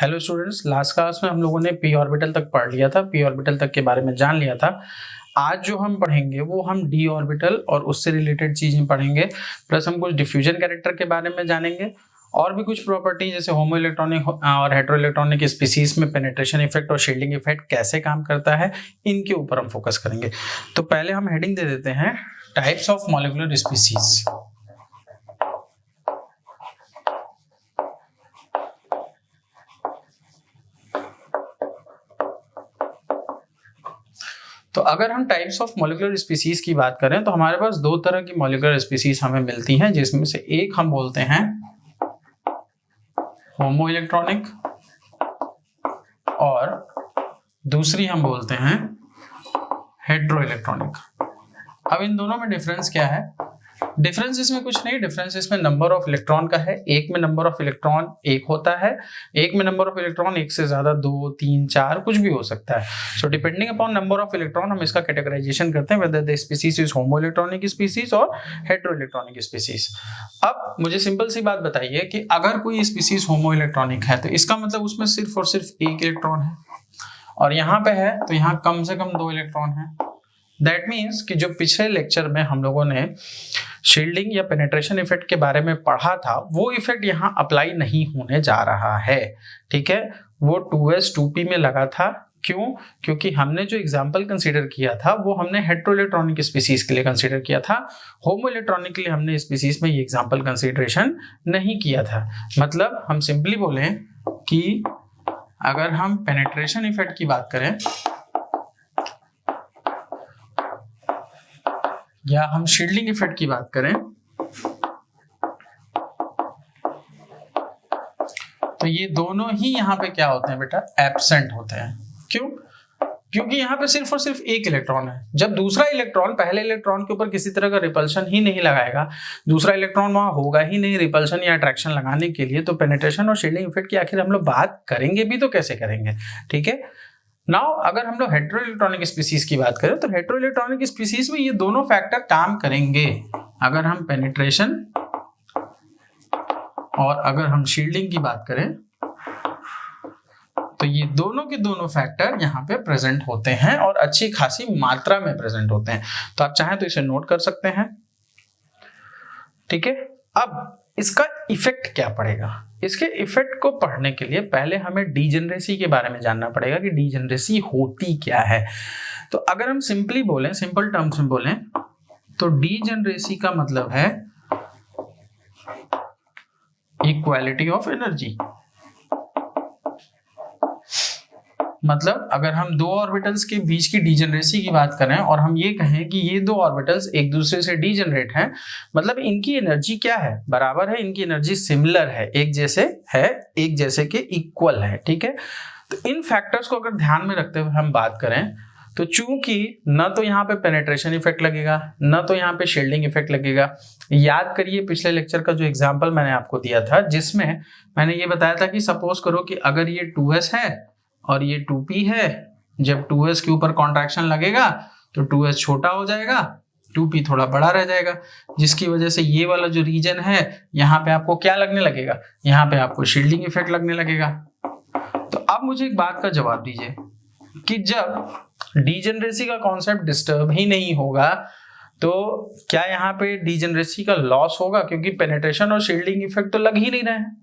Hello students, last class में हम लोगों ने पी ऑर्बिटल तक पढ़ लिया था, पी ऑर्बिटल तक के बारे में जान लिया था। आज जो हम पढ़ेंगे वो हम डी ऑर्बिटल और उससे रिलेटेड चीजें पढ़ेंगे, प्लस हम कुछ डिफ्यूजन कैरेक्टर के बारे में जानेंगे और भी कुछ प्रॉपर्टी जैसे होमो इलेक्ट्रॉनिक और हेटेरो इलेक्ट्रॉनिक स्पीसीज में पेनिट्रेशन इफेक्ट और शील्डिंग इफेक्ट कैसे काम करता है, इनके ऊपर हम फोकस करेंगे। तो पहले हम हेडिंग दे देते हैं टाइप्स ऑफ मॉलिक्यूलर स्पीसीज। तो अगर हम टाइप्स ऑफ मॉलिक्यूलर स्पीसीज की बात करें तो हमारे पास दो तरह की मॉलिक्यूलर स्पीसीज हमें मिलती हैं, जिसमें से एक हम बोलते हैं होमो इलेक्ट्रॉनिक और दूसरी हम बोलते हैं हेटेरो इलेक्ट्रॉनिक। अब इन दोनों में डिफरेंस क्या है? डिफरेंस इसमें कुछ नहीं, डिफरेंस इसमें नंबर ऑफ इलेक्ट्रॉन का है। एक में नंबर ऑफ इलेक्ट्रॉन एक होता है, एक में नंबर ऑफ इलेक्ट्रॉन एक से ज्यादा, 2, 3, 4 कुछ भी हो सकता है। So depending upon number of electron हम इसका कैटेगराइजेशन करते हैं whether the species is homo electronic species और हेटेरो इलेक्ट्रॉनिक स्पीसीज। अब मुझे सिंपल सी बात बताइए कि अगर कोई स्पीसीज होमो इलेक्ट्रॉनिक है तो इसका मतलब उसमें सिर्फ और सिर्फ एक इलेक्ट्रॉन है, और यहाँ पे है तो यहाँ कम से कम 2 इलेक्ट्रॉन है। दैट मीन्स कि जो पिछले लेक्चर में हम लोगों ने शील्डिंग या पेनिट्रेशन इफेक्ट के बारे में पढ़ा था वो इफेक्ट यहाँ अप्लाई नहीं होने जा रहा है। ठीक है, वो 2s 2p में लगा था। क्यों? क्योंकि हमने जो एग्जाम्पल कंसीडर किया था वो हमने हेटेरो इलेक्ट्रॉनिक स्पीसीज के लिए कंसीडर किया था, होमो इलेक्ट्रॉनिक के लिए हमने स्पीसीज में ये एग्जाम्पल कंसीडरेशन नहीं किया था। मतलब हम सिंपली बोलें कि अगर हम पेनिट्रेशन इफेक्ट की बात करें या हम शील्डिंग इफेक्ट की बात करें तो ये दोनों ही यहाँ पे क्या होते हैं बेटा? एब्सेंट होते हैं। क्यों? क्योंकि यहाँ पे सिर्फ और सिर्फ एक इलेक्ट्रॉन है। जब दूसरा इलेक्ट्रॉन पहले इलेक्ट्रॉन के ऊपर किसी तरह का रिपल्शन ही नहीं लगाएगा, दूसरा इलेक्ट्रॉन वहां होगा ही नहीं रिपल्शन या अट्रैक्शन लगाने के लिए, तो पेनिट्रेशन और शील्डिंग इफेक्ट की आखिर हम लोग बात करेंगे भी तो कैसे करेंगे? ठीक है, नाउ अगर हम लोग हेटेरो इलेक्ट्रॉनिक स्पीसीज की बात करें तो हेटेरो इलेक्ट्रॉनिक स्पीसीज में ये दोनों फैक्टर काम करेंगे। अगर हम पेनिट्रेशन और अगर हम शील्डिंग की बात करें तो ये दोनों के दोनों फैक्टर यहाँ पे प्रेजेंट होते हैं और अच्छी खासी मात्रा में प्रेजेंट होते हैं। तो आप चाहें तो इसे नोट कर सकते हैं। ठीक है, अब इसका इफेक्ट क्या पड़ेगा? इसके इफेक्ट को पढ़ने के लिए पहले हमें डीजेनरेसी के बारे में जानना पड़ेगा कि डीजेनरेसी होती क्या है। तो अगर हम सिंपली बोलें, सिंपल टर्म्स में बोलें तो डीजेनरेसी का मतलब है इक्वालिटी ऑफ एनर्जी। मतलब अगर हम दो ऑर्बिटल्स के बीच की डीजेनरेसी की बात करें और हम ये कहें कि ये दो ऑर्बिटल्स एक दूसरे से डीजेनरेट हैं, मतलब इनकी एनर्जी क्या है? बराबर है, इनकी एनर्जी सिमिलर है, एक जैसे है, एक जैसे के इक्वल है। ठीक है, तो इन फैक्टर्स को अगर ध्यान में रखते हुए हम बात करें तो चूंकि न तो यहाँ पे पेनिट्रेशन इफेक्ट लगेगा न तो यहाँ पे शील्डिंग इफेक्ट लगेगा। याद करिए पिछले लेक्चर का जो एग्जाम्पल मैंने आपको दिया था जिसमें मैंने ये बताया था कि सपोज करो कि अगर ये 2s है और ये 2p है, जब 2s के ऊपर कॉन्ट्रैक्शन लगेगा तो 2s छोटा हो जाएगा, 2p थोड़ा बड़ा रह जाएगा, जिसकी वजह से ये वाला जो रीजन है यहाँ पे आपको क्या लगने लगेगा? यहाँ पे आपको शील्डिंग इफेक्ट लगने लगेगा। तो अब मुझे एक बात का जवाब दीजिए कि जब डीजेनरेसी का कॉन्सेप्ट डिस्टर्ब ही नहीं होगा तो क्या यहाँ पे डीजेनरेसी का लॉस होगा? क्योंकि पेनिट्रेशन और शील्डिंग इफेक्ट तो लग ही नहीं रहे हैं।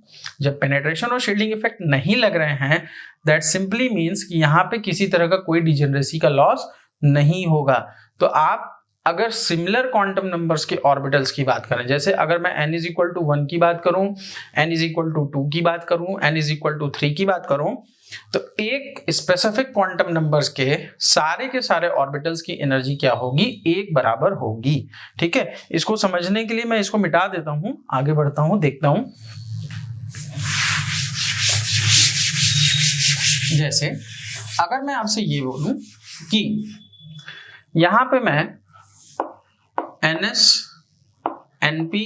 जब पेनिट्रेशन और शील्डिंग इफेक्ट नहीं लग रहे हैं दैट सिंपली मीन्स कि यहाँ पे किसी तरह का कोई डीजेनरेसी का लॉस नहीं होगा। तो आप अगर सिमिलर क्वांटम नंबर्स के ऑर्बिटल्स की बात करें, जैसे अगर मैं n = 1 की बात करूं, n = 2 की बात करूं, n = 3 की बात करूं, तो एक स्पेसिफिक क्वांटम नंबर्स के सारे ऑर्बिटल्स की एनर्जी क्या होगी? एक बराबर होगी। ठीक है, इसको समझने के लिए मैं इसको मिटा देता हूं, आगे बढ़ता हूं, देखता हूं। जैसे अगर मैं आपसे ये बोलूं कि यहां पे मैं ns, np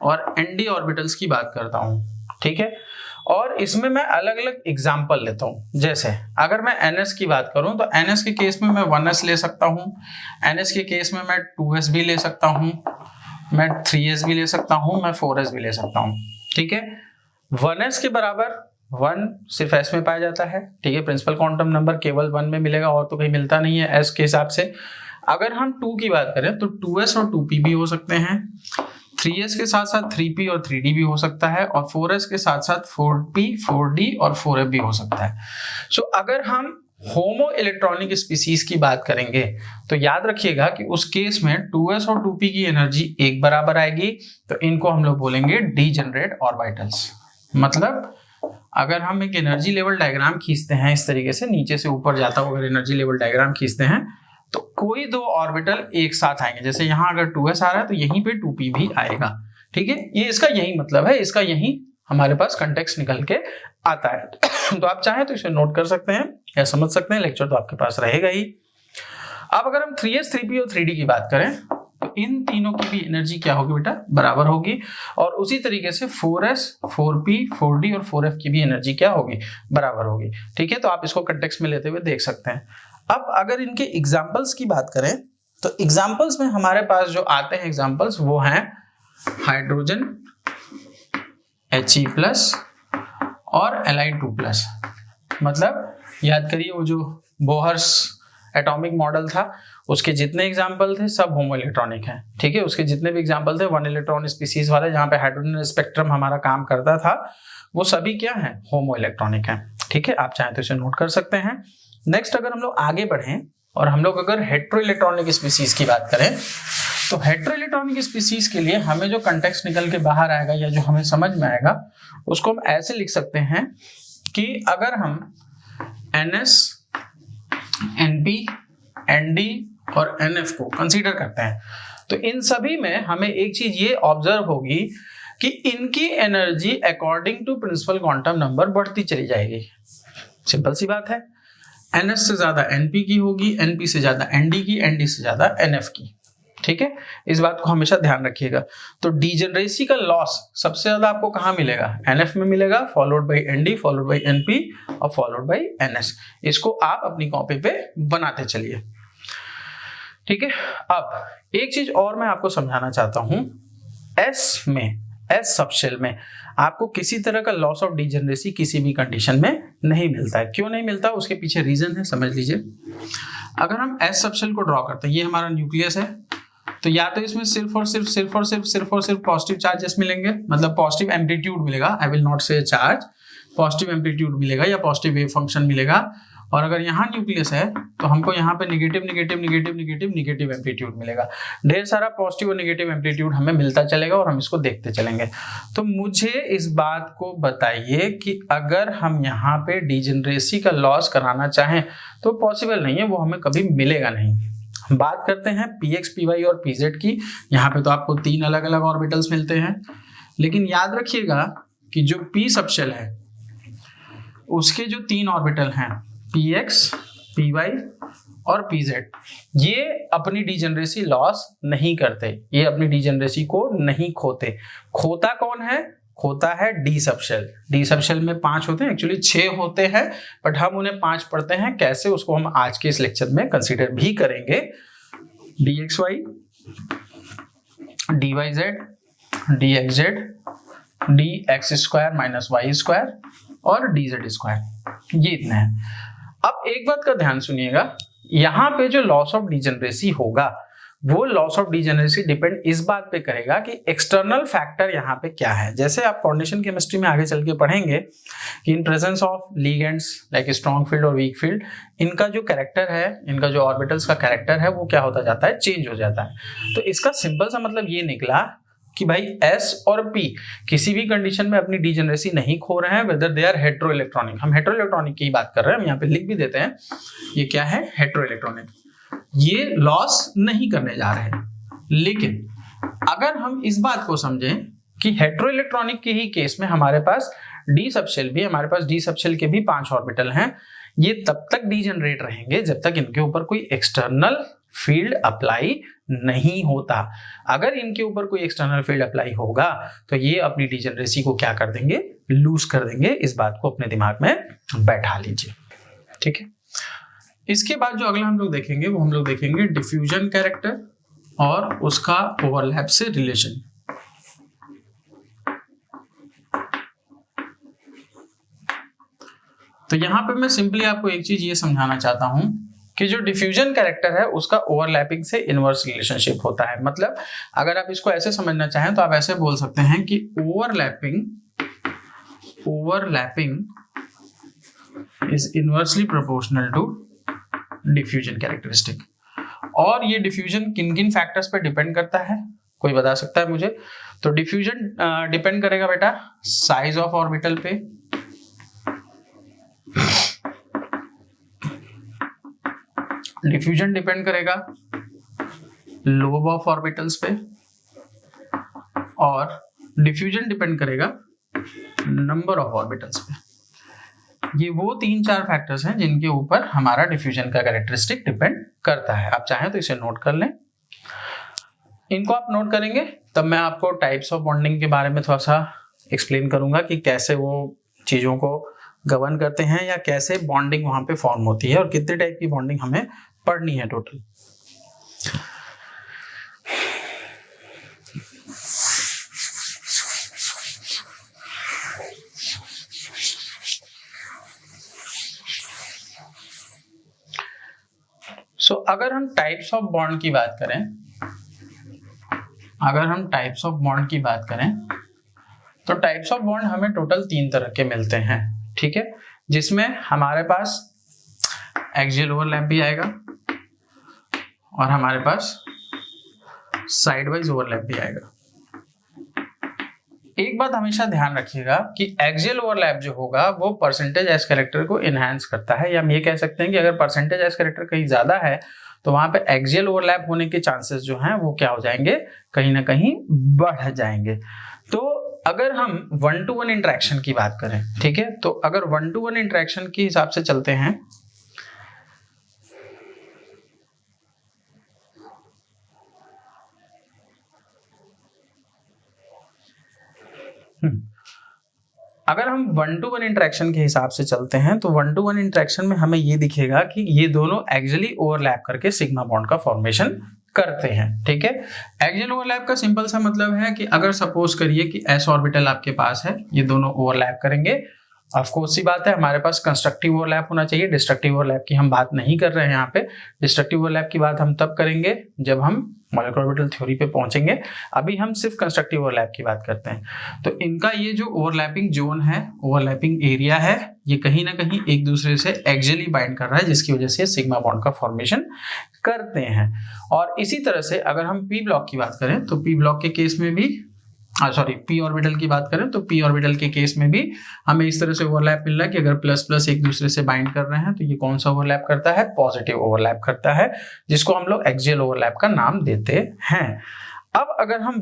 और nd ऑर्बिटल्स की बात करता हूं, ठीक है, और इसमें मैं अलग अलग एग्जाम्पल लेता हूं। जैसे अगर मैं ns की बात करूं तो ns के केस में मैं 1s ले सकता हूं, ns के केस में मैं 2s भी ले सकता हूं, मैं 3s भी ले सकता हूं, मैं 4s भी ले सकता हूं। ठीक है, 1s के बराबर 1 सिर्फ s में पाया जाता है, ठीक है। प्रिंसिपल क्वांटम नंबर केवल 1 में मिलेगा और तो कहीं मिलता नहीं है s के हिसाब से। अगर हम 2 की बात करें तो 2s और 2p भी हो सकते हैं, 3s के साथ साथ 3p और 3d भी हो सकता है, और 4s के साथ साथ 4p, 4d और 4f भी हो सकता है। सो अगर हम होमो इलेक्ट्रॉनिक स्पीसीज की बात करेंगे तो याद रखिएगा कि उस केस में 2s और 2p की एनर्जी एक बराबर आएगी, तो इनको हम लोग बोलेंगे डीजेनरेट ऑर्बिटल्स। मतलब अगर हम एक एनर्जी लेवल डायग्राम खींचते हैं इस तरीके से, नीचे से ऊपर जाता हुआ अगर एनर्जी लेवल डायग्राम खींचते हैं तो कोई दो ऑर्बिटल एक साथ आएंगे। जैसे यहाँ अगर 2s आ रहा है तो यहीं पे 2p भी आएगा, ठीक है। ये इसका यही मतलब है, इसका यही हमारे पास कंटेक्स्ट निकल के आता है। तो आप चाहें तो इसे नोट कर सकते हैं या समझ सकते हैं, लेक्चर तो आपके पास रहेगा ही। अब अगर हम 3s, 3p और 3d की बात करें तो इन तीनों की भी एनर्जी क्या होगी बेटा, बराबर होगी। और उसी तरीके से 4s, 4p, 4d और 4f की भी एनर्जी क्या होगी, बराबर होगी, ठीक है। तो आप इसको कंटेक्स्ट में लेते हुए देख सकते हैं। अब अगर इनके एग्जाम्पल्स की बात करें तो एग्जाम्पल्स में हमारे पास जो आते हैं एग्जाम्पल्स वो हैं हाइड्रोजन He+ और Li2+। मतलब याद करिए वो जो बोहर्स एटॉमिक मॉडल था उसके जितने एग्जाम्पल थे सब होमो इलेक्ट्रॉनिक हैं, ठीक है। उसके जितने भी एग्जाम्पल थे 1 इलेक्ट्रॉन स्पीसीज वाले जहाँ पे हाइड्रोजन स्पेक्ट्रम हमारा काम करता था वो सभी क्या है, होमो इलेक्ट्रॉनिक हैं, ठीक है। आप चाहें तो इसे नोट कर सकते हैं। नेक्स्ट अगर हम लोग आगे बढ़ें और हम लोग अगर हेट्रो इलेक्ट्रॉनिक स्पीसीज की बात करें तो हेट्रो इलेक्ट्रॉनिक स्पीसीज के लिए हमें जो कंटेक्स्ट निकल के बाहर आएगा या जो हमें समझ में आएगा उसको हम ऐसे लिख सकते हैं कि अगर हम NS, NP, ND और NF को कंसीडर करते हैं तो इन सभी में हमें एक चीज ये ऑब्जर्व होगी कि इनकी energy according to principal quantum number बढ़ती चली जाएगी। सिंपल सी बात है, NS से ज्यादा NP की होगी, NP से ज्यादा ND की, ND से ज्यादा NF की, ठीक है। इस बात को हमेशा ध्यान रखिएगा। तो डीजेनरेसी का लॉस सबसे ज्यादा आपको कहाँ मिलेगा, NF में मिलेगा, followed by ND, followed by NP और फॉलोड बाई NS। इसको आप अपनी कॉपी पे बनाते चलिए, ठीक है। अब एक चीज और मैं आपको समझाना चाहता हूं, S में, S सबशेल में आपको किसी तरह का लॉस ऑफ डीजेनरेसी किसी भी कंडीशन में नहीं मिलता है। क्यों नहीं मिलता, उसके पीछे रीजन है, समझ लीजिए। अगर हम S सबशेल को ड्रॉ करते हैं, ये हमारा न्यूक्लियस है, तो या तो इसमें सिर्फ और सिर्फ पॉजिटिव चार्जेस मिलेंगे, मतलब पॉजिटिव एम्पलीट्यूड मिलेगा, आई विल नॉट से चार्ज, पॉजिटिव एम्पलीट्यूड मिलेगा या पॉजिटिव वेव फंक्शन मिलेगा। और अगर यहाँ न्यूक्लियस है तो हमको यहाँ पे निगेटिव एम्पलीट्यूड मिलेगा। ढेर सारा पॉजिटिव और निगेटिव एम्पलीट्यूड हमें मिलता चलेगा और हम इसको देखते चलेंगे। तो मुझे इस बात को बताइए कि अगर हम यहाँ पे डीजेनरेसी का लॉस कराना चाहें तो पॉसिबल नहीं है, वो हमें कभी मिलेगा नहीं। बात करते हैं px, py और pz की। यहाँ पे तो आपको 3 अलग अलग ऑर्बिटल्स मिलते हैं, लेकिन याद रखिएगा कि जो p सबशेल है उसके जो 3 ऑर्बिटल हैं px, py और pz, ये अपनी डीजेनरेसी लॉस नहीं करते, ये अपनी डीजेनरेसी को नहीं खोते। खोता कौन है, खोता है डी सबशेल। डी सबशेल में 5 होते हैं, एक्चुअली 6 होते हैं, बट हम उन्हें 5 पढ़ते हैं। कैसे, उसको हम आज के इस लेक्चर में कंसीडर भी करेंगे। dxy, dyz, dxz, dx² - y² और dz², ये इतने हैं। अब एक बात का ध्यान सुनिएगा, यहाँ पे जो लॉस ऑफ डीजेनरेसी होगा वो लॉस ऑफ डीजेनरेसी डिपेंड इस बात पे करेगा कि एक्सटर्नल फैक्टर यहाँ पे क्या है। जैसे आप कोऑर्डिनेशन केमिस्ट्री में आगे चल के पढ़ेंगे कि in presence of ligands like strong field और वीक फील्ड, इनका जो कैरेक्टर है, इनका जो ऑर्बिटल्स का कैरेक्टर है वो क्या होता जाता है, चेंज हो जाता है। तो इसका सिंपल सा मतलब ये निकला कि भाई S और P किसी भी कंडीशन में अपनी डीजेनरेसी नहीं खो रहे हैं, whether they are hetero electronic. हम हेट्रो इलेक्ट्रॉनिक की बात कर रहे हैं, हम यहाँ पे लिख भी देते हैं, ये क्या है, हेट्रो इलेक्ट्रॉनिक। ये लॉस नहीं करने जा रहे हैं। लेकिन अगर हम इस बात को समझें कि हेट्रो इलेक्ट्रॉनिक के ही केस में हमारे पास डी सबशेल भी, हमारे पास डी सबशेल के भी 5 ऑर्बिटल हैं, ये तब तक डीजेनरेट रहेंगे जब तक इनके ऊपर कोई एक्सटर्नल फील्ड अप्लाई नहीं होता। अगर इनके ऊपर कोई एक्सटर्नल फील्ड अप्लाई होगा तो ये अपनी डीजेनरेसी को क्या कर देंगे, लूज कर देंगे। इस बात को अपने दिमाग में बैठा लीजिए, ठीक है। इसके बाद जो अगला हम लोग देखेंगे वो हम लोग देखेंगे डिफ्यूजन कैरेक्टर और उसका ओवरलैप से रिलेशन। तो यहाँ पे मैं सिंपली आपको एक चीज ये समझाना चाहता हूं कि जो डिफ्यूजन कैरेक्टर है उसका ओवरलैपिंग से इनवर्स रिलेशनशिप होता है। मतलब अगर आप इसको ऐसे समझना चाहें तो आप ऐसे बोल सकते हैं कि overlapping is inversely proportional to diffusion characteristic. और ये डिफ्यूजन किन किन फैक्टर्स पे डिपेंड करता है, कोई बता सकता है मुझे? तो डिफ्यूजन डिपेंड करेगा बेटा साइज ऑफ ऑर्बिटल पे, डिफ्यूजन डिपेंड करेगा लोब ऑफ ऑर्बिटल्स पे, और डिफ्यूजन डिपेंड करेगा नंबर ऑफ ऑर्बिटल्स पे। ये वो 3-4 फैक्टर्स हैं जिनके ऊपर हमारा डिफ्यूजन का कैरेक्टरिस्टिक डिपेंड करता है। आप चाहें तो इसे नोट कर लें। इनको आप नोट करेंगे तब मैं आपको टाइप्स ऑफ बॉन्डिंग के बारे में थोड़ा सा एक्सप्लेन करूंगा कि कैसे वो चीजों को गवर्न करते हैं या कैसे बॉन्डिंग वहां पे फॉर्म होती है और कितने टाइप की बॉन्डिंग हमें पढ़नी है टोटल। अगर हम टाइप्स ऑफ बॉन्ड की बात करें, तो टाइप्स ऑफ बॉन्ड हमें टोटल 3 तरह के मिलते हैं, ठीक है, जिसमें हमारे पास एक्सियल ओवरलैप भी आएगा और हमारे पास साइड वाइज ओवरलैप भी आएगा। एक बात हमेशा ध्यान रखिएगा कि एक्सियल ओवरलैप जो होगा वो परसेंटेज एस कैरेक्टर को इनहैंस करता है, या हम ये कह सकते हैं कि अगर परसेंटेज एस कैरेक्टर कहीं ज्यादा है तो वहां पे एक्सियल ओवरलैप होने के चांसेस जो हैं वो क्या हो जाएंगे, कहीं ना कहीं बढ़ जाएंगे। तो अगर हम 1-to-1 इंटरेक्शन की बात करें, ठीक है, तो अगर 1-to-1 इंटरेक्शन के हिसाब से चलते हैं अगर हम 1-to-1 इंटरेक्शन के हिसाब से चलते हैं तो 1-to-1 इंटरेक्शन में हमें ये दिखेगा कि ये दोनों एक्सियली ओवरलैप करके सिग्मा बॉन्ड का फॉर्मेशन करते हैं, ठीक है। एक्सियल ओवरलैप का सिंपल सा मतलब है कि अगर सपोज करिए कि s ऑर्बिटल आपके पास है, ये दोनों ओवरलैप करेंगे। ऑफ कोर्स सी बात है, हमारे पास कंस्ट्रक्टिव ओवरलैप होना चाहिए, डिस्ट्रक्टिव ओवरलैप की हम बात नहीं कर रहे हैं यहाँ पे। डिस्ट्रक्टिव ओवरलैप की बात हम तब करेंगे जब हम मॉलिक्यूलर ऑर्बिटल थ्योरी पे पहुंचेंगे। अभी हम सिर्फ कंस्ट्रक्टिव ओवरलैप की बात करते हैं। तो इनका ये जो ओवरलैपिंग जोन है, ओवरलैपिंग एरिया है, ये कहीं ना कहीं एक दूसरे से एक्सियली बाइंड कर रहा है, जिसकी वजह से सिग्मा बॉन्ड का फॉर्मेशन करते हैं। और इसी तरह से अगर हम पी ब्लॉक की बात करें तो पी ब्लॉक के केस में भी पी ऑर्बिटल की बात करें तो पी ऑर्बिटल के केस में भी हमें इस तरह से ओवरलैप मिल रहा है कि अगर प्लस प्लस एक दूसरे से बाइंड कर रहे हैं तो ये कौन सा ओवरलैप करता है, पॉजिटिव ओवरलैप करता है, जिसको हम लोग एक्सियल ओवरलैप का नाम देते हैं। अब अगर हम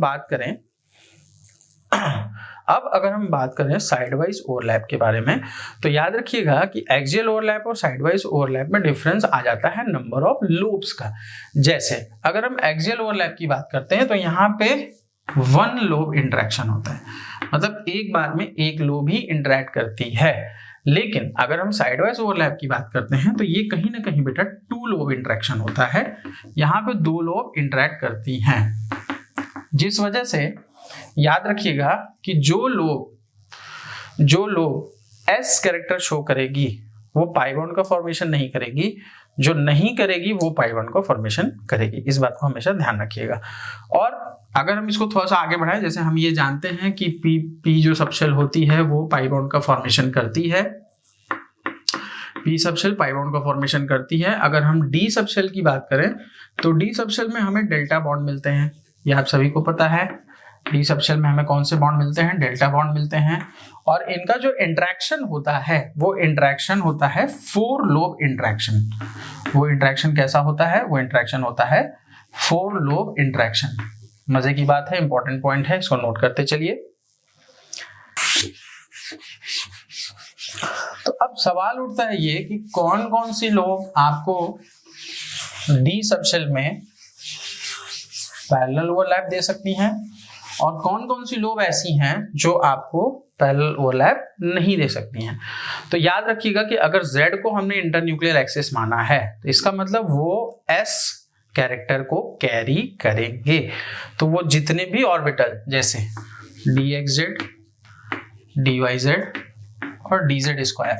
बात करें साइड वाइज ओवरलैप के बारे में, तो याद रखिएगा कि एक्सियल ओवरलैप और साइड वाइज ओवरलैप में डिफरेंस आ जाता है नंबर ऑफ लूप्स का। जैसे अगर हम एक्सियल ओवरलैप की बात करते हैं तो यहाँ पे 1 लोब इंटरेक्शन होता है, मतलब एक बार में एक लोब ही इंटरेक्ट करती है। लेकिन अगर हम साइड वाइज ओवरलैप की बात करते हैं तो ये कहीं ना कहीं बेटा 2 लोब इंटरेक्शन होता है, यहाँ पे 2 लोब इंटरेक्ट करती हैं, जिस वजह से याद रखिएगा कि जो लोब एस कैरेक्टर शो करेगी वो पाई बॉन्ड का फॉर्मेशन नहीं करेगी, जो नहीं करेगी वो पाई बॉन्ड का फॉर्मेशन करेगी। इस बात को हमेशा ध्यान रखिएगा। और अगर हम इसको थोड़ा सा आगे बढ़ाएं, जैसे हम ये जानते हैं कि पी जो सबशेल होती है वो पाई बॉन्ड का फॉर्मेशन करती है, पी सबशेल पाई बॉन्ड का फॉर्मेशन करती है। अगर हम डी सबशेल की बात करें तो डी सबशेल में हमें डेल्टा बॉन्ड मिलते हैं, ये आप सभी को पता है। डी सबशेल में हमें कौन से बॉन्ड मिलते हैं, डेल्टा बॉन्ड मिलते हैं। और इनका जो इंटरेक्शन होता है वो इंटरेक्शन होता है 4 लोब इंटरेक्शन। वो इंटरेक्शन कैसा होता है, वो इंटरेक्शन होता है 4 लोब इंटरेक्शन। मजे की बात है, इंपॉर्टेंट पॉइंट है, इसको नोट करते चलिए। तो अब सवाल उठता है ये कि कौन कौन सी लोब आपको डी सबशेल में पैरेलल ओवरलैप दे सकती हैं और कौन कौन सी लोब ऐसी हैं जो आपको पैरेलल ओवरलैप नहीं दे सकती हैं। तो याद रखिएगा कि अगर Z को हमने इंटरन्यूक्लियर एक्सिस माना है तो इसका मतलब वो S कैरेक्टर को कैरी करेंगे। तो वो जितने भी ऑर्बिटल जैसे dxz, dyz और dz स्क्वायर,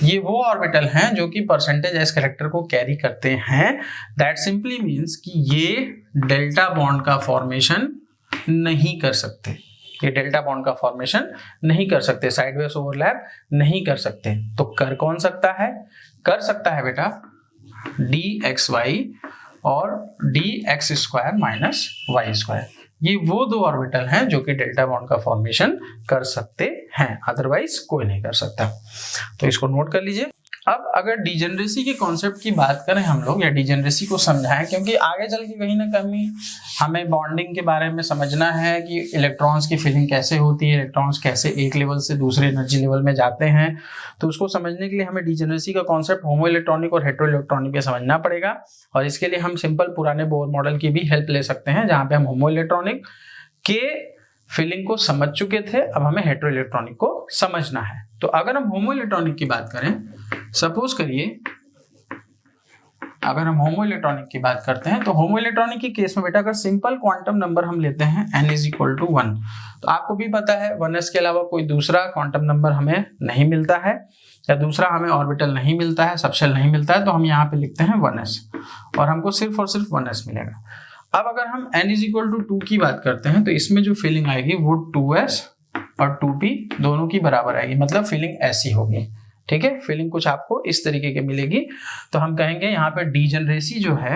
ये वो ऑर्बिटल हैं जो कि परसेंटेज एस कैरेक्टर को कैरी करते हैं। दैट सिंपली मीन्स कि ये डेल्टा बॉन्ड का फॉर्मेशन नहीं कर सकते, ये डेल्टा बॉन्ड का फॉर्मेशन नहीं कर सकते, साइडवेज ओवरलैप नहीं कर सकते। तो कर कौन सकता है? कर सकता है बेटा dxy और dx² माइनस y²। ये वो दो ऑर्बिटल हैं जो कि डेल्टा बॉन्ड का फॉर्मेशन कर सकते हैं, अदरवाइज कोई नहीं कर सकता। तो इसको नोट कर लीजिए। अब अगर डिजेनरेसी के कॉन्सेप्ट की बात करें हम लोग, या डिजेनरेसी को समझाएं, क्योंकि आगे चल के कहीं ना कहीं हमें बॉन्डिंग के बारे में समझना है कि इलेक्ट्रॉन्स की फीलिंग कैसे होती है, इलेक्ट्रॉन्स कैसे एक लेवल से दूसरे एनर्जी लेवल में जाते हैं। तो उसको समझने के लिए हमें डिजेनरेसी का कॉन्सेप्ट होमो इलेक्ट्रॉनिक और हेटेरो इलेक्ट्रॉनिक में समझना पड़ेगा। और इसके लिए हम सिंपल पुराने बोर मॉडल की भी हेल्प ले सकते हैं, जहाँ पे हम होमो इलेक्ट्रॉनिक के फीलिंग को समझ चुके थे, अब हमें हेटेरो इलेक्ट्रॉनिक को समझना है। तो अगर हम होमो इलेक्ट्रॉनिक की बात करें, सपोज करिए अगर हम होमो इलेक्ट्रॉनिक की बात करते हैं, तो होमो इलेक्ट्रॉनिक के केस में बेटा अगर सिंपल क्वांटम नंबर हम लेते हैं n = 1, तो आपको भी पता है 1s के अलावा कोई दूसरा क्वांटम नंबर हमें नहीं मिलता है, या दूसरा हमें ऑर्बिटल नहीं मिलता है, सबशेल नहीं मिलता है। तो हम यहाँ पे लिखते हैं 1s और हमको सिर्फ और सिर्फ 1s मिलेगा। अब अगर हम n = 2 की बात करते हैं, तो इसमें जो फीलिंग आएगी वो 2s और 2p दोनों की बराबर आएगी, मतलब फीलिंग ऐसी होगी। ठीक है, फीलिंग कुछ आपको इस तरीके की मिलेगी। तो हम कहेंगे यहाँ पे डीजेनरेसी जो है,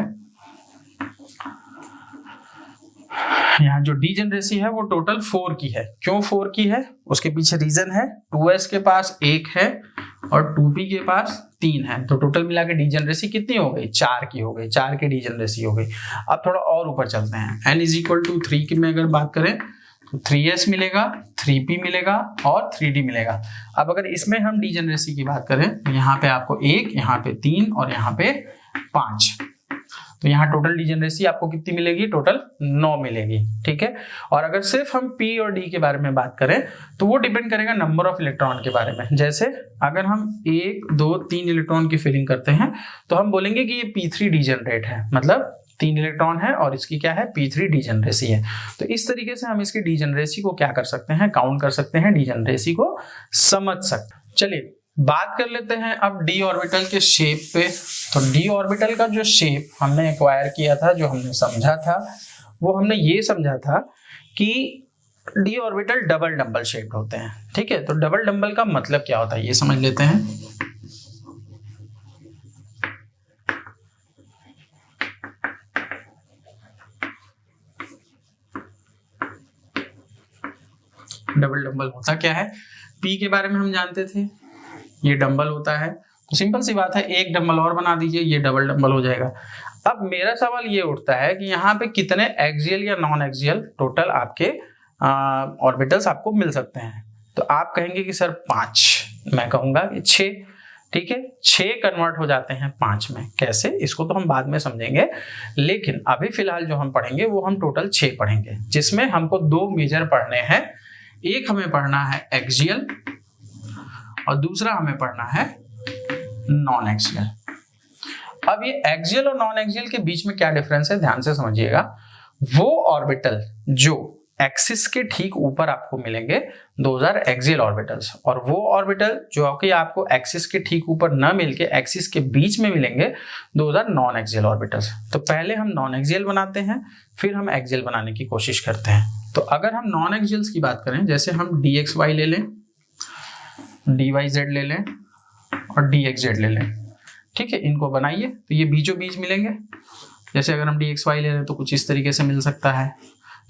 यहाँ जो डीजेनरेसी है वो टोटल 4 की है। क्यों 4 की है? उसके पीछे रीजन है, 2s के पास 1 है और 2p के पास 3 है। तो टोटल मिला के डीजेनरेसी कितनी हो गई? 4 की हो गई, 4 की डीजेनरेसी हो गई। अब थोड़ा और ऊपर चलते हैं, n = 3 की में अगर बात करें तो 3s मिलेगा, 3p मिलेगा और 3d मिलेगा। अब अगर इसमें हम डीजेनरेसी की बात करें, तो यहाँ पे आपको 1, यहाँ पे 3 और यहाँ पे 5। तो यहाँ टोटल डीजेनरेसी आपको कितनी मिलेगी? टोटल 9 मिलेगी। ठीक है, और अगर सिर्फ हम p और d के बारे में बात करें, तो वो डिपेंड करेगा नंबर ऑफ इलेक्ट्रॉन के बारे में। जैसे अगर हम 1, 2, 3 इलेक्ट्रॉन की फिलिंग करते हैं, तो हम बोलेंगे कि ये p3 डीजेनरेट है, मतलब 3 इलेक्ट्रॉन है और इसकी क्या है? p3 डीजेनरेसी है। तो इस तरीके से हम इसकी डीजेनरेसी को क्या कर सकते हैं? काउंट कर सकते हैं, डीजेनरेसी को समझ सकते हैं। चलिए बात कर लेते हैं अब डी ऑर्बिटल के शेप पे। तो डी ऑर्बिटल का जो शेप हमने एक्वायर किया था, जो हमने समझा था, वो हमने ये समझा था कि D orbital double dumbbell shaped होते हैं। ठीक है, तो डबल डंबल का मतलब क्या होता है ये समझ लेते हैं। डबल डंबल होता क्या है? पी के बारे में हम जानते थे, ये डंबल होता है। तो सिंपल सी बात है, एक डंबल और बना दीजिए, ये डबल डंबल हो जाएगा। अब मेरा सवाल ये उठता है कि यहाँ पे कितने एक्सियल या नॉन एक्सियल टोटल आपके ऑर्बिटल्स आपको मिल सकते हैं? तो आप कहेंगे कि सर 5, मैं कहूंगा कि 6। ठीक है, 6 कन्वर्ट हो जाते हैं 5 में। कैसे? इसको तो हम बाद में समझेंगे, लेकिन अभी फिलहाल जो हम पढ़ेंगे वो हम टोटल 6 पढ़ेंगे, जिसमें हमको 2 मेजर पढ़ने हैं। एक हमें पढ़ना है एक्सियल और दूसरा हमें पढ़ना है नॉन एक्सियल। अब ये एक्सियल और नॉन एक्सियल के बीच में क्या डिफरेंस है, ध्यान से समझिएगा। वो ऑर्बिटल जो एक्सिस के ठीक ऊपर आपको मिलेंगे, 2000 एक्सियल ऑर्बिटल्स, और वो ऑर्बिटल जो कि आपको एक्सिस के ठीक ऊपर ना मिलके एक्सिस के बीच में मिलेंगे, 2000 नॉन एक्सियल ऑर्बिटल्स। तो पहले हम नॉन एक्सियल बनाते हैं, फिर हम एक्सियल बनाने की कोशिश करते हैं। तो अगर हम नॉन एक्सियल्स की बात करें, जैसे हम dxy ले लें, dyz ले लें और dxz ले लें। ठीक है, इनको बनाइए तो ये बीचों बीच मिलेंगे। जैसे अगर हम dxy ले लें तो कुछ इस तरीके से मिल सकता है।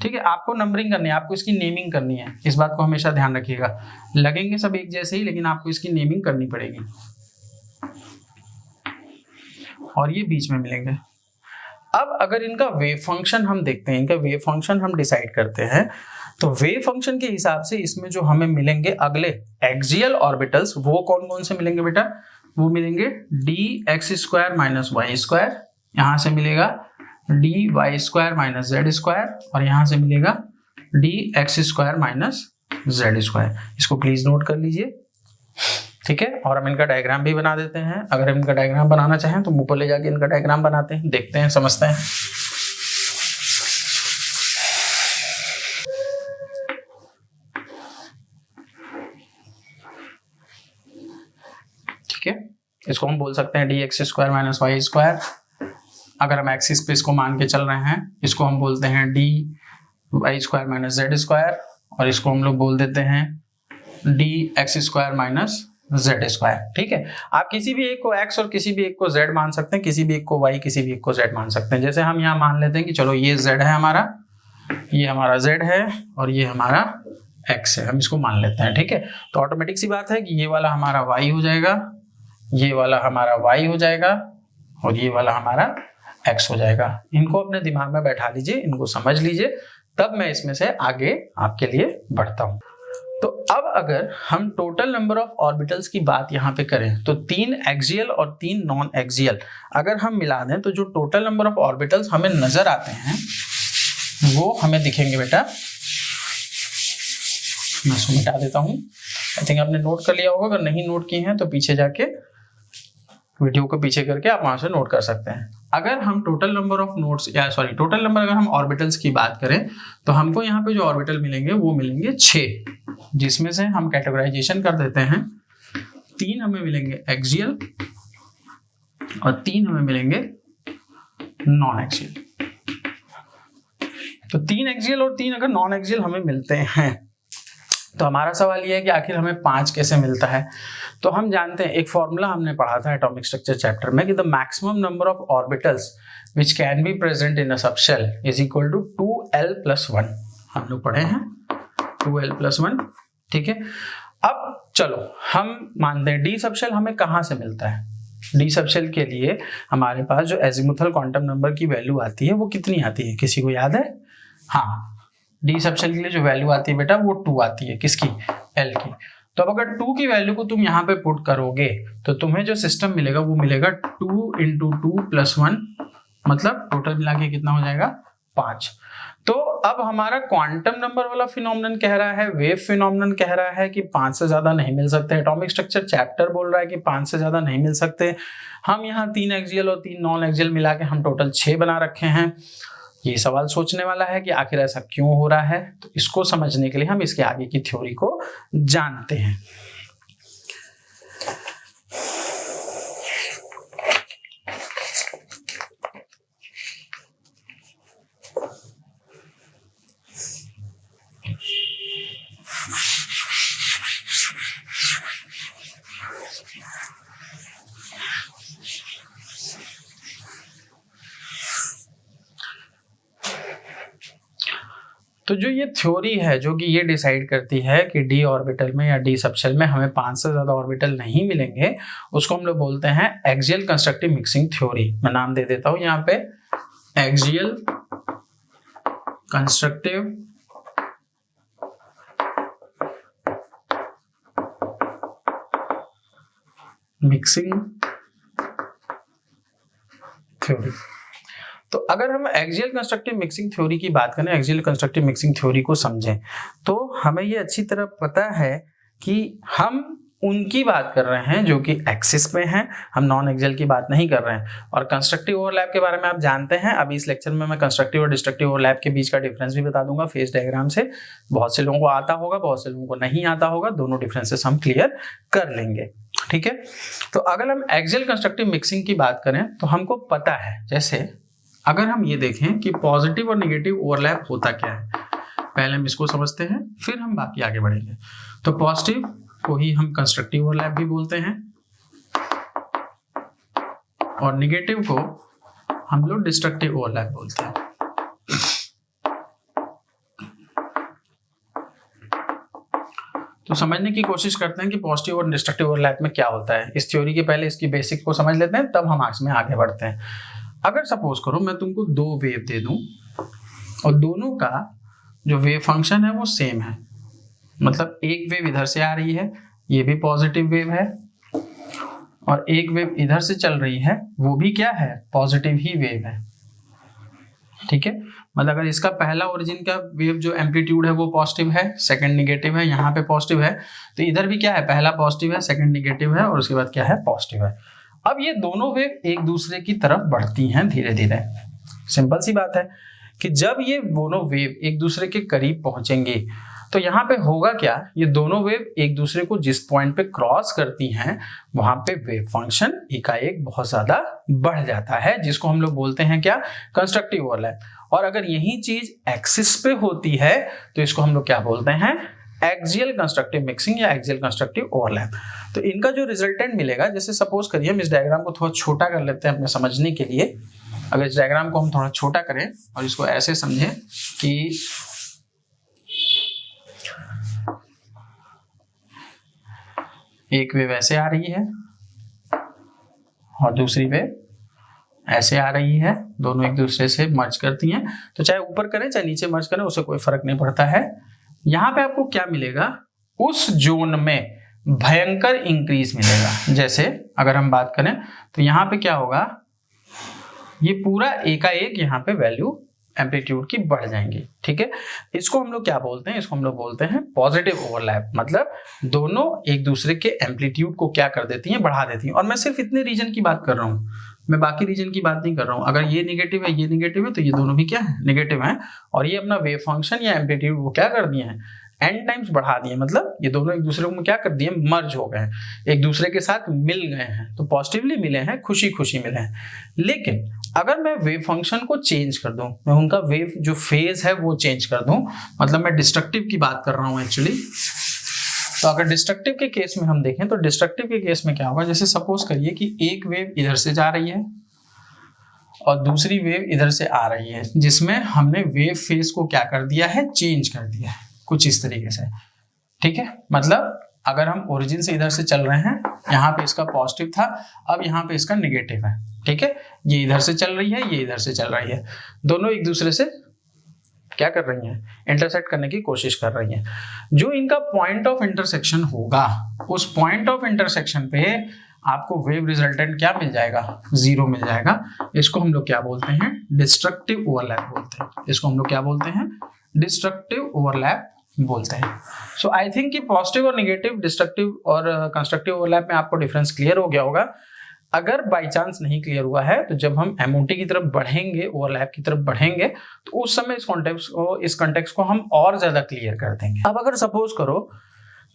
ठीक है, आपको नंबरिंग करनी है, आपको इसकी नेमिंग करनी है, इस बात को हमेशा ध्यान रखिएगा। लगेंगे सब एक जैसे ही, लेकिन आपको इसकी नेमिंग करनी पड़ेगी। और ये बीच में मिलेंगे। अब अगर इनका वेव फंक्शन हम देखते हैं, इनका वेव फंक्शन हम डिसाइड करते हैं, तो वेव फंक्शन के हिसाब से इसमें जो हमें मिलेंगे अगले एक्सियल ऑर्बिटल्स, वो कौन कौन से मिलेंगे बेटा? वो मिलेंगे dx² माइनस y², यहां से मिलेगा dy² माइनस z², और यहां से मिलेगा dx² माइनस z²। इसको प्लीज नोट कर लीजिए। ठीक है, और हम इनका डायग्राम भी बना देते हैं। अगर हम इनका डायग्राम बनाना चाहें तो ऊपर ले जाके इनका डायग्राम बनाते हैं, देखते हैं, समझते हैं। ठीक है, इसको हम बोल सकते हैं d x square minus y square. अगर हम एक्सिस पे इसको मान के चल रहे हैं, इसको हम बोलते हैं d y square minus z square, और इसको हम लोग बोल देते हैं d x square minus z square. ठीक है, आप किसी भी एक को x और किसी भी एक को z मान सकते हैं, किसी भी एक को y, किसी भी एक को z मान सकते हैं। जैसे हम यहाँ मान लेते हैं कि चलो ये z है हमारा, ये हमारा z है और ये हमारा x है, हम इसको मान लेते हैं। ठीक है, तो ऑटोमेटिक सी बात है कि ये वाला हमारा y हो जाएगा, ये वाला हमारा y हो जाएगा और ये वाला हमारा x हो जाएगा। इनको अपने दिमाग में बैठा लीजिए, इनको समझ लीजिए, तब मैं इसमें से आगे आपके लिए बढ़ता हूँ। तो अब अगर हम टोटल नंबर ऑफ ऑर्बिटल्स की बात यहाँ पे करें तो 3 एक्सियल और 3 नॉन एक्सियल अगर हम मिला दें तो जो टोटल नंबर ऑफ ऑर्बिटल्स हमें नजर आते हैं वो हमें दिखेंगे। बेटा मैं इसको मिटा देता हूँ, आई थिंक आपने नोट कर लिया होगा, अगर नहीं नोट किए हैं तो पीछे जाके वीडियो को पीछे करके आप वहां से नोट कर सकते हैं। अगर हम total number of nodes total number अगर हम ऑर्बिटल्स की बात करें तो हमको यहाँ पे जो ऑर्बिटल मिलेंगे वो मिलेंगे 6, जिसमें से हम कैटेगराइजेशन कर देते हैं। 3 हमें मिलेंगे एक्सियल और 3 हमें मिलेंगे नॉन एक्सियल। तो 3 एक्सियल और 3 अगर नॉन एक्सियल हमें मिलते हैं तो हमारा सवाल ये है कि आखिर हमें 5 कैसे मिलता है। तो हम जानते हैं, एक फॉर्मूला हमने पढ़ा था एटॉमिक स्ट्रक्चर चैप्टर में कि the maximum number of orbitals which can be present in a subshell is equal to 2l+1। हम लोग पढ़े हैं 2l+1। ठीक है, अब चलो हम मानते हैं डी सबशेल हमें कहाँ से मिलता है। डी सबशेल के लिए हमारे पास जो एजिमुथल क्वांटम नंबर की वैल्यू आती है वो कितनी आती है, किसी को याद है? हाँ, डी सबशेल के लिए जो वैल्यू आती है बेटा वो 2 आती है, किसकी? एल की। तो अब अगर 2 की वैल्यू को तुम यहाँ पे पुट करोगे तो तुम्हें जो सिस्टम मिलेगा वो मिलेगा 2 × 2+1, मतलब टोटल मिला के कितना हो जाएगा? 5। तो अब हमारा क्वांटम नंबर वाला फिनोमेनन कह रहा है, वेव फिनोमेनन कह रहा है कि 5 से ज्यादा नहीं मिल सकते, एटॉमिक स्ट्रक्चर चैप्टर बोल रहा है कि 5 से ज्यादा नहीं मिल सकते। हम यहाँ 3 एक्सियल और 3 नॉन एक्सियल मिला के हम टोटल 6 बना रखे हैं। ये सवाल सोचने वाला है कि आखिर ऐसा क्यों हो रहा है। तो इसको समझने के लिए हम इसके आगे की थ्योरी को जानते हैं। तो जो ये थ्योरी है जो कि ये डिसाइड करती है कि डी ऑर्बिटल में या डी सबशेल में हमें 5 से ज्यादा ऑर्बिटल नहीं मिलेंगे, उसको हम लोग बोलते हैं एक्सियल कंस्ट्रक्टिव मिक्सिंग थ्योरी। मैं नाम दे देता हूं यहाँ पे, एक्सियल कंस्ट्रक्टिव मिक्सिंग थ्योरी। तो अगर हम एक्सियल कंस्ट्रक्टिव मिक्सिंग थ्योरी की बात करें, एक्सियल कंस्ट्रक्टिव मिक्सिंग थ्योरी को समझें, तो हमें ये अच्छी तरह पता है कि हम उनकी बात कर रहे हैं जो कि एक्सिस पे हैं, हम नॉन एक्सियल की बात नहीं कर रहे हैं। और कंस्ट्रक्टिव ओवरलैप के बारे में आप जानते हैं, अभी इस लेक्चर में मैं कंस्ट्रक्टिव और डिस्ट्रक्टिव ओवरलैप के बीच का डिफरेंस भी बता दूंगा फेज डायग्राम से। बहुत से लोगों को आता होगा, बहुत से लोगों को नहीं आता होगा, दोनों डिफरेंसेस हम क्लियर कर लेंगे। ठीक है, तो अगर हम एक्सियल कंस्ट्रक्टिव मिक्सिंग की बात करें तो हमको पता है, जैसे अगर हम ये देखें कि पॉजिटिव और नेगेटिव ओवरलैप होता क्या है, पहले हम इसको समझते हैं फिर हम बाकी आगे बढ़ेंगे। तो पॉजिटिव को ही हम कंस्ट्रक्टिव ओवरलैप भी बोलते हैं और नेगेटिव को हम लोग डिस्ट्रक्टिव ओवरलैप बोलते हैं। तो समझने की कोशिश करते हैं कि पॉजिटिव और डिस्ट्रक्टिव ओवरलैप में क्या होता है। इस थ्योरी के पहले इसकी बेसिक को समझ लेते हैं, तब हम इसमें आगे बढ़ते हैं। अगर सपोज करो मैं तुमको 2 वेव दे दूं और दोनों का जो वेव फंक्शन है वो सेम है, मतलब एक वेव इधर से आ रही है, ये भी पॉजिटिव वेव है, और एक वेव इधर से चल रही है, वो भी क्या है? पॉजिटिव ही वेव है। ठीक है, मतलब अगर इसका पहला ओरिजिन का वेव जो एम्पलीट्यूड है वो पॉजिटिव है, सेकंड नेगेटिव है, यहाँ पे पॉजिटिव है, तो इधर भी क्या है? पहला पॉजिटिव है, सेकंड नेगेटिव है और उसके बाद क्या है? पॉजिटिव है। अब ये दोनों वेव एक दूसरे की तरफ बढ़ती हैं धीरे धीरे। सिंपल सी बात है कि जब ये दोनों वेव एक दूसरे के करीब पहुंचेंगे तो तो यहाँ पे होगा क्या, ये दोनों वेव एक दूसरे को जिस पॉइंट पे क्रॉस करती हैं वहां पे वेव फंक्शन एकाएक बहुत ज्यादा बढ़ जाता है, जिसको हम लोग बोलते हैं क्या, कंस्ट्रक्टिव ओवरलैप। और अगर यही चीज एक्सिस पे होती है तो इसको हम लोग क्या बोलते हैं, एक्सियल कंस्ट्रक्टिव मिक्सिंग या एक्सियल कंस्ट्रक्टिव ओवरलैप। तो इनका जो रिजल्टेंट मिलेगा, जैसे सपोज करिए हम इस डायग्राम को थोड़ा छोटा कर लेते हैं अपने समझने के लिए। अगर इस डायग्राम को हम थोड़ा छोटा करें और इसको ऐसे समझें कि एक वेव ऐसे आ रही है और दूसरी वेव ऐसे आ रही है, दोनों एक दूसरे से मर्ज करती हैं। तो चाहे ऊपर करें चाहे नीचे मर्ज करें उससे कोई फर्क नहीं पड़ता है। यहाँ पे आपको क्या मिलेगा, उस जोन में भयंकर इंक्रीज मिलेगा। जैसे अगर हम बात करें तो यहाँ पे क्या होगा, ये पूरा एकाएक यहाँ पे वैल्यू एम्पलीट्यूड की बढ़ जाएंगी। ठीक है, इसको हम लोग क्या बोलते हैं, इसको हम लोग बोलते हैं पॉजिटिव ओवरलैप। मतलब दोनों एक दूसरे के एम्पलीट्यूड को क्या कर देती हैं, बढ़ा देती हैं। और मैं सिर्फ इतने रीजन की बात कर रहा हूँ, मैं बाकी रीजन की बात नहीं कर रहा हूँ। अगर ये निगेटिव है ये निगेटिव है तो ये दोनों भी क्या है, निगेटिव है। और ये अपना वेव फंक्शन या एम्पलीट्यूड वो क्या कर दिए हैं, n टाइम्स बढ़ा दिए। मतलब ये दोनों एक दूसरे को क्या कर दिए, मर्ज हो गए हैं, एक दूसरे के साथ मिल गए हैं। तो पॉजिटिवली मिले हैं, खुशी खुशी मिले हैं। लेकिन अगर मैं वेव फंक्शन को चेंज कर दूं, मैं उनका वेव जो फेज है वो चेंज कर दूं, मतलब मैं डिस्ट्रक्टिव की बात कर रहा हूं एक्चुअली। तो अगर डिस्ट्रक्टिव के केस में हम देखें तो डिस्ट्रक्टिव के केस में क्या होगा, जैसे सपोज करिए कि एक वेव इधर से जा रही है और दूसरी वेव इधर से आ रही है, जिसमें हमने वेव फेज को क्या कर दिया है, चेंज कर दिया है कुछ इस तरीके से। ठीक है, मतलब अगर हम ओरिजिन से इधर से चल रहे हैं, यहाँ पे इसका पॉजिटिव था, अब यहाँ पे इसका निगेटिव है। ठीक है, ये इधर से चल रही है, ये इधर से चल रही है, दोनों एक दूसरे से क्या कर रही हैं, इंटरसेक्ट करने की कोशिश कर रही हैं। जो इनका पॉइंट ऑफ इंटरसेक्शन होगा, उस पॉइंट ऑफ इंटरसेक्शन पे आपको वेव रिजल्टेंट क्या मिल जाएगा, 0 मिल जाएगा। इसको हम लोग क्या बोलते हैं, डिस्ट्रक्टिव ओवरलैप बोलते हैं। इसको हम लोग क्या बोलते हैं, डिस्ट्रक्टिव ओवरलैप बोलते हैं। सो आई थिंक कि पॉजिटिव और नेगेटिव, डिस्ट्रक्टिव और कंस्ट्रक्टिव ओवरलैप में आपको डिफरेंस क्लियर हो गया होगा। अगर बाई चांस नहीं क्लियर हुआ है तो जब हम एमओटी की तरफ बढ़ेंगे, ओवरलैप की तरफ बढ़ेंगे, तो उस समय इस कॉन्टेक्स्ट को हम और ज्यादा क्लियर कर देंगे। अब अगर सपोज करो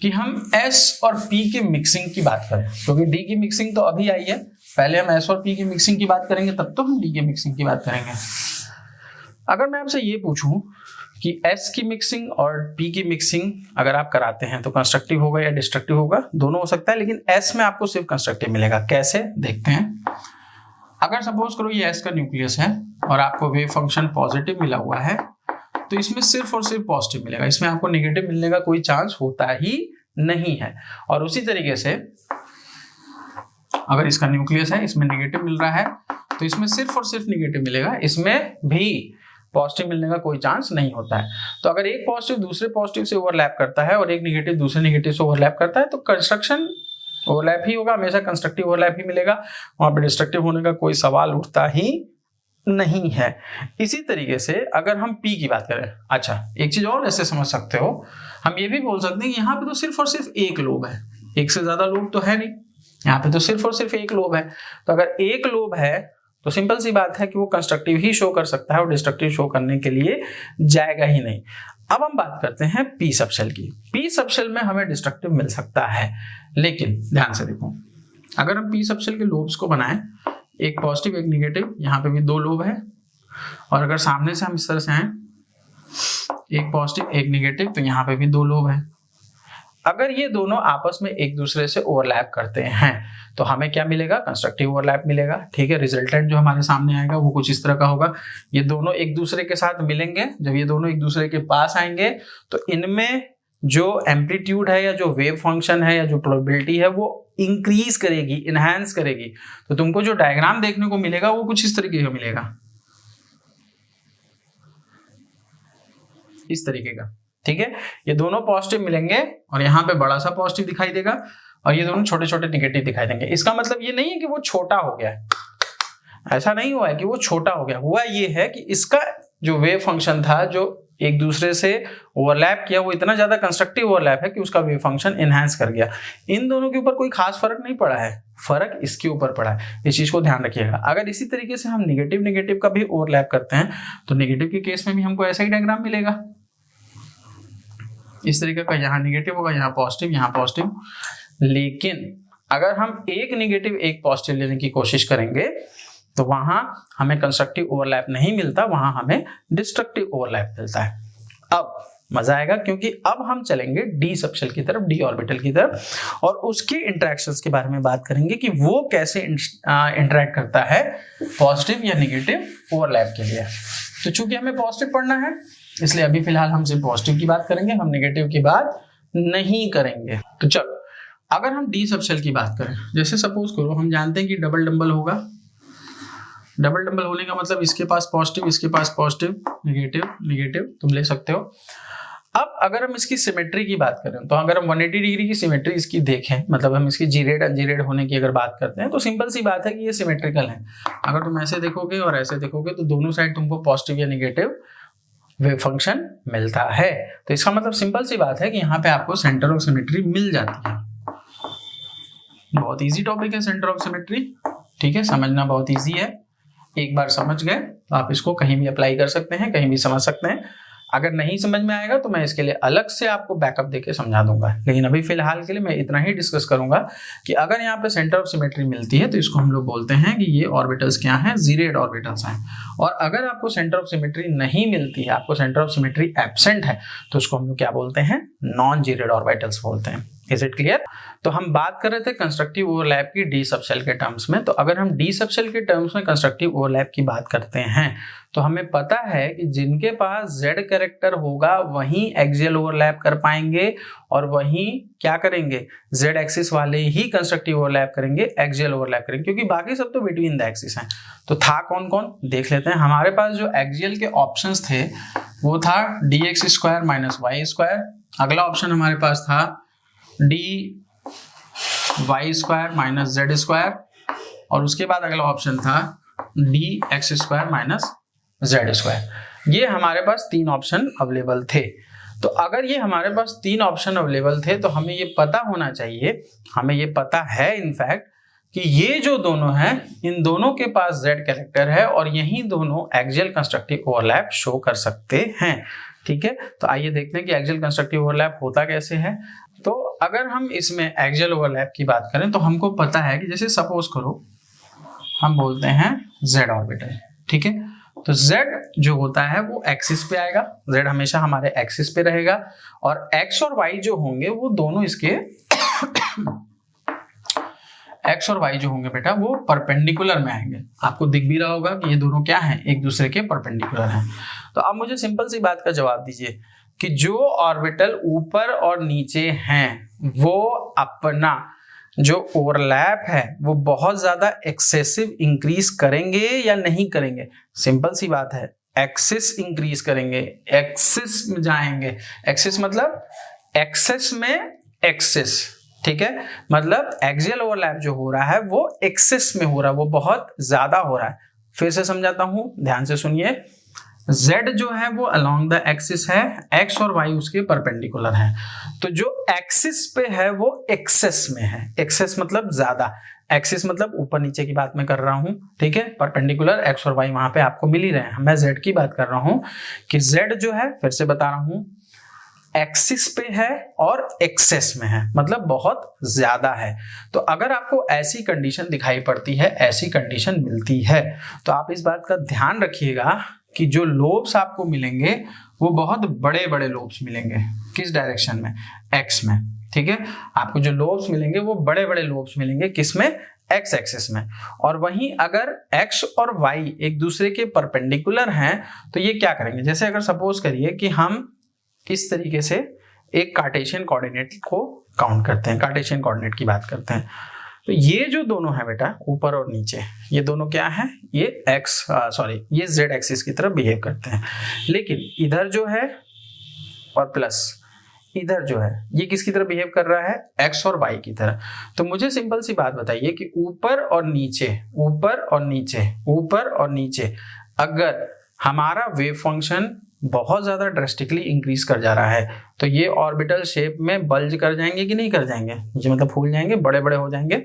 कि हम S और P की मिक्सिंग की बात करें, क्योंकि D की मिक्सिंग तो अभी आई है, पहले हम S और P की मिक्सिंग की बात करेंगे तब तो हम D की मिक्सिंग की बात करेंगे। अगर मैं आपसे ये पूछूं कि S की मिक्सिंग और P की मिक्सिंग अगर आप कराते हैं तो कंस्ट्रक्टिव होगा या डिस्ट्रक्टिव होगा, दोनों हो सकता है, लेकिन S में आपको सिर्फ कंस्ट्रक्टिव मिलेगा। कैसे, देखते हैं। अगर सपोज करो ये S का न्यूक्लियस है और आपको वेव फंक्शन पॉजिटिव मिला हुआ है, तो इसमें सिर्फ और सिर्फ पॉजिटिव मिलेगा, इसमें आपको नेगेटिव मिलने का कोई चांस होता ही नहीं है। और उसी तरीके से अगर इसका न्यूक्लियस है, इसमें नेगेटिव मिल रहा है, तो इसमें सिर्फ और सिर्फ नेगेटिव मिलेगा, इसमें भी पॉजिटिव मिलने का कोई चांस नहीं होता है। तो अगर एक पॉजिटिव दूसरे पॉजिटिव से ओवरलैप करता है और एक नेगेटिव दूसरे नेगेटिव से ओवरलैप करता है, तो कंस्ट्रक्शन ओवरलैप ही होगा, हमेशा कंस्ट्रक्टिव ओवरलैप ही मिलेगा, वहां पे डिस्ट्रक्टिव होने का कोई सवाल उठता ही नहीं है। इसी तरीके से अगर हम P की बात करें, अच्छा एक चीज और ऐसे समझ सकते हो, हम ये भी बोल सकते हैं कि यहाँ पे तो सिर्फ और सिर्फ एक लोब है, एक से ज्यादा लोब तो है नहीं, यहाँ पे तो सिर्फ और सिर्फ एक लोब है। तो अगर एक लोब है तो सिंपल सी बात है कि वो कंस्ट्रक्टिव ही शो कर सकता है और डिस्ट्रक्टिव शो करने के लिए जाएगा ही नहीं। अब हम बात करते हैं P सबशेल की। P सबशेल में हमें डिस्ट्रक्टिव मिल सकता है, लेकिन ध्यान से देखो, अगर हम P सबशेल के लोब्स को बनाएं, एक पॉजिटिव एक नेगेटिव, यहाँ पे भी 2 लोब है, और अगर सामने से हम इस तरह से आए, एक पॉजिटिव एक नेगेटिव, तो यहाँ पे भी 2 लोब है। अगर ये दोनों आपस में एक दूसरे से ओवरलैप करते हैं तो हमें क्या मिलेगा, कंस्ट्रक्टिव ओवरलैप मिलेगा। ठीक है, रिजल्टेंट जो हमारे सामने आएगा वो कुछ इस तरह का होगा। ये दोनों एक दूसरे के साथ मिलेंगे, जब ये दोनों एक दूसरे के पास आएंगे तो इनमें जो एम्पलीट्यूड है या जो वेव फंक्शन है या जो प्रोबेबिलिटी है वो इंक्रीज करेगी, इनहैंस करेगी। तो तुमको जो डायग्राम देखने को मिलेगा वो कुछ इस तरीके का मिलेगा, इस तरीके का। ठीक है, ये दोनों पॉजिटिव मिलेंगे और यहाँ पे बड़ा सा पॉजिटिव दिखाई देगा और ये दोनों छोटे छोटे नेगेटिव दिखाई देंगे। इसका मतलब ये नहीं है कि वो छोटा हो गया है, ऐसा नहीं हुआ है कि वो छोटा हो गया, हुआ ये है कि इसका जो वेव फंक्शन था जो एक दूसरे से ओवरलैप किया, वो इतना ज्यादा कंस्ट्रक्टिव ओवरलैप है कि उसका वेव फंक्शन एनहांस कर गया। इन दोनों के ऊपर कोई खास फर्क नहीं पड़ा है, फर्क इसके ऊपर पड़ा है। इस चीज को ध्यान रखिएगा। अगर इसी तरीके से हम नेगेटिव नेगेटिव का भी ओवरलैप करते हैं तो नेगेटिव के केस में भी हमको ऐसा ही डायग्राम मिलेगा। इस तरीके का, यहाँ नेगेटिव होगा, यहाँ पॉजिटिव, यहाँ पॉजिटिव। लेकिन अगर हम एक नेगेटिव एक पॉजिटिव लेने की कोशिश करेंगे तो वहां हमें कंस्ट्रक्टिव ओवरलैप नहीं मिलता, वहां हमें डिस्ट्रक्टिव ओवरलैप मिलता है। अब मजा आएगा, क्योंकि अब हम चलेंगे डी सबशेल की तरफ, डी ऑर्बिटल की तरफ, और उसके इंटरेक्शंस के बारे में बात करेंगे कि वो कैसे इंटरेक्ट करता है पॉजिटिव या नेगेटिव ओवरलैप के लिए। तो चूंकि हमें पॉजिटिव पढ़ना है, इसलिए अभी फिलहाल हम सिर्फ पॉजिटिव की बात करेंगे, हम नेगेटिव की बात नहीं करेंगे। तो चलो, अगर हम डी सबशेल की बात करें, जैसे सपोज करो हम जानते हैं कि डबल डंबल होगा। डबल डंबल होने का मतलब इसके पास पॉजिटिव, इसके पास पॉजिटिव, नेगेटिव, नेगेटिव, तुम ले सकते हो। अब अगर हम इसकी सिमेट्री की बात करें, तो अगर हम 180 डिग्री की सिमेट्री इसकी देखें, मतलब हम इसकी जीरेड अनजीरेड होने की अगर बात करते हैं, तो सिंपल सी बात है कि ये सिमेट्रिकल है। अगर तुम ऐसे देखोगे और ऐसे देखोगे तो दोनों साइड तुमको पॉजिटिव या नेगेटिव वेव फंक्शन मिलता है। तो इसका मतलब सिंपल सी बात है कि यहाँ पे आपको सेंटर ऑफ सिमेट्री मिल जाती है। बहुत इजी टॉपिक है सेंटर ऑफ सिमेट्री, ठीक है, समझना बहुत इजी है। एक बार समझ गए तो आप इसको कहीं भी अप्लाई कर सकते हैं, कहीं भी समझ सकते हैं। अगर नहीं समझ में आएगा तो मैं इसके लिए अलग से आपको बैकअप देके समझा दूंगा, लेकिन अभी फिलहाल के लिए मैं इतना ही डिस्कस करूंगा कि अगर यहाँ पे सेंटर ऑफ सिमेट्री मिलती है तो इसको हम लोग बोलते हैं कि ये ऑर्बिटल्स क्या हैं, जीरेड ऑर्बिटल्स हैं। और अगर आपको सेंटर ऑफ सिमेट्री नहीं मिलती है, आपको सेंटर ऑफ सिमेट्री एब्सेंट है, तो उसको हम लोग क्या बोलते हैं, नॉन जीरेड ऑर्बिटल्स बोलते हैं। Is it clear? तो हम बात कर रहे थे कंस्ट्रक्टिव ओवरलैप की डी सबशेल के टर्म्स में। तो अगर हम डी सबशेल के टर्म्स में कंस्ट्रक्टिव ओवरलैप की बात करते हैं तो हमें पता है कि जिनके पास Z कैरेक्टर होगा वहीं एक्सियल ओवरलैप कर पाएंगे, और वहीं क्या करेंगे, Z एक्सिस वाले ही कंस्ट्रक्टिव ओवरलैप करेंगे, एक्सियल ओवरलैप करेंगे, क्योंकि बाकी सब तो बिटवीन द एक्सिस हैं। तो था कौन कौन, देख लेते हैं। हमारे पास जो एक्सियल के ऑप्शंस थे वो था dx² माइनस y²। अगला ऑप्शन हमारे पास था dy² माइनस z², और उसके बाद अगला ऑप्शन था dx² माइनस z²। ये हमारे पास तीन ऑप्शन अवेलेबल थे। तो अगर ये हमारे पास तीन ऑप्शन अवेलेबल थे तो हमें ये पता होना चाहिए, हमें ये पता है इनफैक्ट, कि ये जो दोनों हैं इन दोनों के पास Z कैरेक्टर है और यही दोनों एक्सियल कंस्ट्रक्टिव ओवरलैप शो कर सकते हैं। ठीक है, तो आइए देखते हैं कि एक्सियल कंस्ट्रक्टिव ओवरलैप होता कैसे है। तो अगर हम इसमें एक्सियल ओवरलैप की बात करें तो हमको पता है कि जैसे सपोज करो हम बोलते हैं Z ऑर्बिटल, ठीक है, तो Z जो होता है वो एक्सिस पे आएगा, Z हमेशा हमारे एक्सिस पे रहेगा, और X और Y जो होंगे वो दोनों इसके X और Y जो होंगे बेटा वो परपेंडिकुलर में आएंगे। आपको दिख भी रहा होगा कि ये दोनों क्या हैं, एक दूसरे के परपेंडिकुलर हैं। तो अब मुझे सिंपल सी बात का जवाब दीजिए कि जो ऑर्बिटल ऊपर और नीचे हैं वो अपना जो ओवरलैप है वो बहुत ज्यादा एक्सेसिव इंक्रीज करेंगे या नहीं करेंगे। सिंपल सी बात है, एक्सिस इंक्रीज करेंगे, एक्सिस में जाएंगे। एक्सिस मतलब एक्सेस में एक्सिस, ठीक है, मतलब एक्सियल ओवरलैप जो हो रहा है वो एक्सिस में हो रहा है, वो बहुत ज्यादा हो रहा है। फिर से समझाता हूं, ध्यान से सुनिए। Z जो है वो अलोंग द एक्सिस है, X और Y उसके परपेंडिकुलर है। तो जो एक्सिस पे है वो एक्सेस में है। एक्सेस मतलब ज्यादा, एक्सिस मतलब ऊपर नीचे की बात मैं कर रहा हूं, ठीक है, परपेंडिकुलर X और Y वहां पे आपको मिल ही रहे हैं। मैं Z की बात कर रहा हूं कि Z जो है, फिर से बता रहा हूं, एक्सिस पे है और एक्सेस में है, मतलब बहुत ज्यादा है। तो अगर आपको ऐसी कंडीशन दिखाई पड़ती है, ऐसी कंडीशन मिलती है, तो आप इस बात का ध्यान रखिएगा कि जो लोब्स आपको मिलेंगे वो बहुत बड़े बड़े लोब्स मिलेंगे। किस डायरेक्शन में, एक्स में, ठीक है, आपको जो लोब्स मिलेंगे वो बड़े बड़े लोब्स मिलेंगे, किसमें, एक्स एक्सिस में। और वहीं अगर एक्स और वाई एक दूसरे के परपेंडिकुलर हैं तो ये क्या करेंगे, जैसे अगर सपोज करिए कि हम इस तरीके से एक कार्टेशियन कोऑर्डिनेट को काउंट करते हैं, कार्टेशियन कोऑर्डिनेट की बात करते हैं, तो ये जो दोनों है बेटा ऊपर और नीचे, ये दोनों क्या है, ये ये Z एक्सिस की तरफ बिहेव करते हैं। लेकिन इधर जो है और प्लस इधर जो है ये किसकी तरह बिहेव कर रहा है, X और Y की तरह। तो मुझे सिंपल सी बात बताइए कि ऊपर और नीचे, ऊपर और नीचे, ऊपर और नीचे अगर हमारा वेव फंक्शन बहुत ज्यादा ड्रेस्टिकली इंक्रीज कर जा रहा है तो ये ऑर्बिटल शेप में बल्ज कर जाएंगे कि नहीं कर जाएंगे, ये मतलब फूल जाएंगे, बड़े बड़े हो जाएंगे।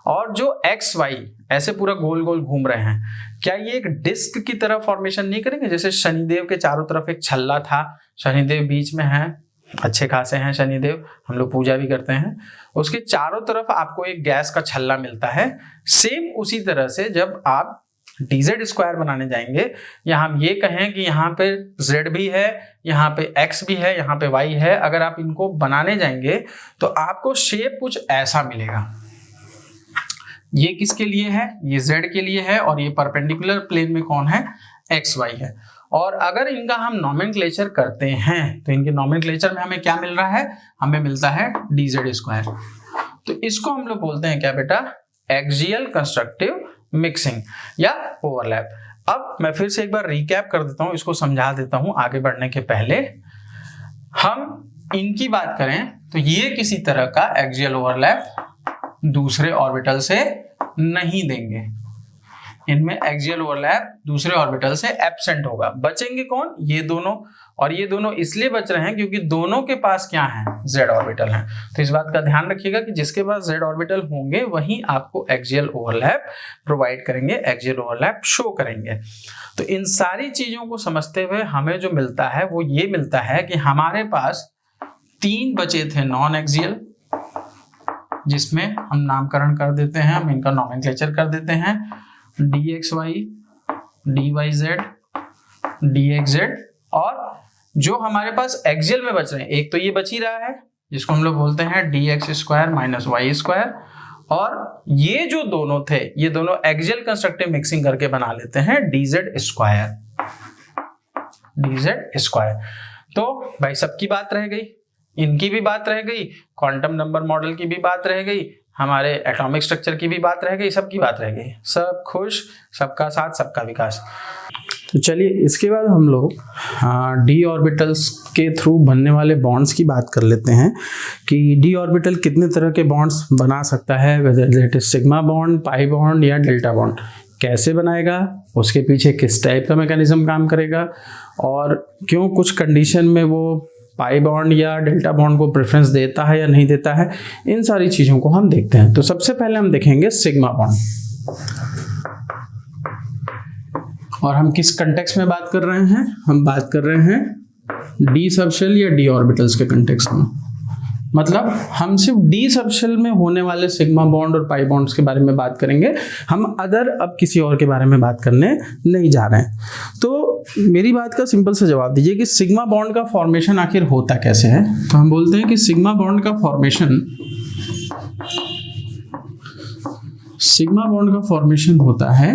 और जो एक्स वाई ऐसे पूरा गोल गोल घूम रहे हैं, क्या ये एक डिस्क की तरह फॉर्मेशन नहीं करेंगे, जैसे शनिदेव के चारों तरफ एक छल्ला था, शनिदेव बीच में है, अच्छे खासे हैं शनिदेव, हम लोग पूजा भी करते हैं। उसके चारों तरफ आपको एक गैस का छल्ला मिलता है। सेम उसी तरह से जब आप dz² बनाने जाएंगे, यहाँ हम ये कहें कि यहाँ पे z भी है, यहाँ पे x भी है, यहाँ पे y है, अगर आप इनको बनाने जाएंगे तो आपको शेप कुछ ऐसा मिलेगा। ये किसके लिए है? ये z के लिए है, और ये परपेंडिकुलर प्लेन में कौन है? xy है। और अगर इनका हम नॉमेनक्लेचर करते हैं तो इनके नॉमेनक्लेचर में हमें क्या मिल रहा है? हमें मिलता है dz²। तो इसको हम लोग बोलते हैं क्या बेटा? एक्सियल कंस्ट्रक्टिव मिक्सिंग या ओवरलैप। अब मैं फिर से एक बार रिकैप कर देता हूं, इसको समझा देता हूं आगे बढ़ने के पहले। हम इनकी बात करें तो ये किसी तरह का एक्सियल ओवरलैप दूसरे ऑर्बिटल से नहीं देंगे। इनमें एक्सियल ओवरलैप दूसरे ऑर्बिटल से एब्सेंट होगा। बचेंगे कौन? ये दोनों। और ये दोनों इसलिए बच रहे हैं क्योंकि दोनों के पास क्या है? z ऑर्बिटल है। तो इस बात का ध्यान रखिएगा कि जिसके पास z ऑर्बिटल होंगे वही आपको एक्सियल ओवरलैप प्रोवाइड करेंगे, एक्सियल ओवरलैप शो करेंगे। तो इन सारी चीजों को समझते हुए हमें जो मिलता है वो ये मिलता है कि हमारे पास 3 बचे थे नॉन एक्सियल, जिसमें हम नामकरण कर देते हैं, हम इनका नॉमेनक्लेचर कर देते हैं dxy, dyz, dxz। और जो हमारे पास एक्सियल में बच रहे हैं, एक तो ये बच ही रहा है जिसको हम लोग बोलते हैं dx² - y²। और ये जो दोनों थे, ये दोनों एक्सियल कंस्ट्रक्टिव मिक्सिंग करके बना लेते हैं dz²। तो भाई सबकी बात रह गई, इनकी भी बात रह गई, क्वांटम नंबर मॉडल की भी बात रह गई, हमारे एटॉमिक स्ट्रक्चर की भी बात रह गई, सबकी बात रह गई। सब खुश, सबका साथ, सबका विकास। तो चलिए इसके बाद हम लोग डी ऑर्बिटल्स के थ्रू बनने वाले बॉन्ड्स की बात कर लेते हैं कि डी ऑर्बिटल कितने तरह के बॉन्ड्स बना सकता है, whether it is sigma bond, pi bond या डेल्टा बॉन्ड। कैसे बनाएगा, उसके पीछे किस टाइप का मैकेनिज्म काम करेगा, और क्यों कुछ कंडीशन में वो पाई बॉन्ड या डेल्टा बॉन्ड को प्रेफरेंस देता है या नहीं देता है, इन सारी चीज़ों को हम देखते हैं। तो सबसे पहले हम देखेंगे सिग्मा बॉन्ड। और हम किस कंटेक्स्ट में बात कर रहे हैं? हम बात कर रहे हैं डी सबशेल या डी ऑर्बिटल्स के कंटेक्स्ट में। मतलब हम सिर्फ डी सबशेल में होने वाले सिग्मा बॉन्ड और पाई बॉन्ड्स के बारे में बात करेंगे, हम अदर अब किसी और के बारे में बात करने नहीं जा रहे हैं। तो मेरी बात का सिंपल सा जवाब दीजिए कि सिग्मा बॉन्ड का फॉर्मेशन आखिर होता कैसे है। तो हम बोलते हैं कि सिग्मा बॉन्ड का फॉर्मेशन होता है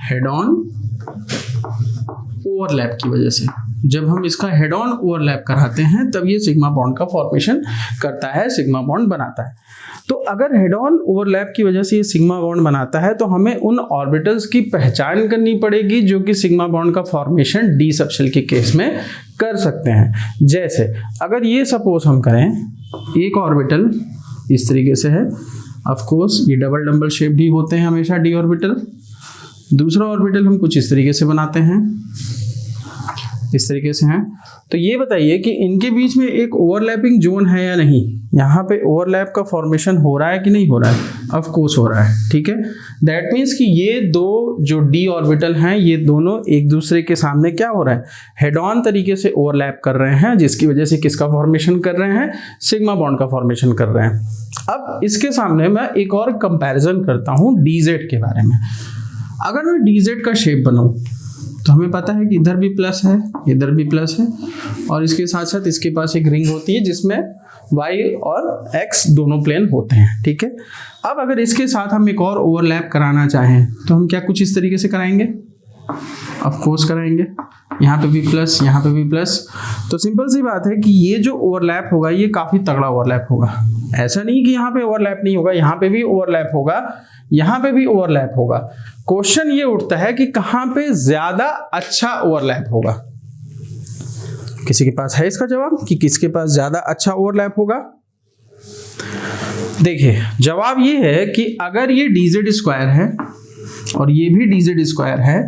हेड ऑन ओवरलैप की वजह से। जब हम इसका हेड ऑन ओवरलैप कराते हैं तब ये सिग्मा बॉन्ड का फॉर्मेशन करता है, सिग्मा बॉन्ड बनाता है। तो अगर हेड ऑन ओवरलैप की वजह से ये सिग्मा बॉन्ड बनाता है तो हमें उन ऑर्बिटल्स की पहचान करनी पड़ेगी जो कि सिग्मा बॉन्ड का फॉर्मेशन डी सबशेल के केस में कर सकते हैं। जैसे अगर ये सपोज हम करें एक ऑर्बिटल इस तरीके से है, ऑफ कोर्स ये डबल शेप भी होते हैं हमेशा डी ऑर्बिटल। दूसरा ऑर्बिटल हम कुछ इस तरीके से बनाते हैं, इस तरीके से हैं। तो ये बताइए कि इनके बीच में एक ओवरलैपिंग जोन है या नहीं। यहाँ पे ओवरलैप का फॉर्मेशन हो रहा है कि नहीं हो रहा है? ऑफ कोर्स हो रहा है, ठीक है। दैट मीन्स कि ये दो जो डी ऑर्बिटल हैं ये दोनों एक दूसरे के सामने क्या हो रहा है? हेड ऑन तरीके से ओवरलैप कर रहे हैं, जिसकी वजह से किसका फॉर्मेशन कर रहे हैं? सिग्मा बॉन्ड का फॉर्मेशन कर रहे हैं। अब इसके सामने मैं एक और कंपैरिजन करता हूँ डीजेड के बारे में। अगर मैं डीजेड का शेप बनाऊँ तो हमें पता है कि इधर भी प्लस है, इधर भी प्लस है, और इसके साथ साथ इसके पास एक रिंग होती है जिसमें y और x दोनों प्लेन होते हैं, ठीक है। अब अगर इसके साथ हम एक और ओवरलैप कराना चाहें तो हम क्या कुछ इस तरीके से कराएंगे? ऑफ कोर्स कराएंगे। यहाँ पे भी प्लस, यहाँ पे भी प्लस। तो सिंपल सी बात है कि ये जो ओवरलैप होगा ये काफ़ी तगड़ा ओवरलैप होगा। ऐसा नहीं कि यहाँ पे ओवरलैप नहीं होगा, यहाँ पे भी ओवरलैप होगा, यहाँ पे भी ओवरलैप होगा। क्वेश्चन ये उठता है कि कहाँ पे ज्यादा अच्छा ओवरलैप होगा। किसी के पास है इसका जवाब कि किसके पास ज्यादा अच्छा ओवरलैप होगा? देखिए जवाब ये है कि अगर ये dz² है और ये भी dz² है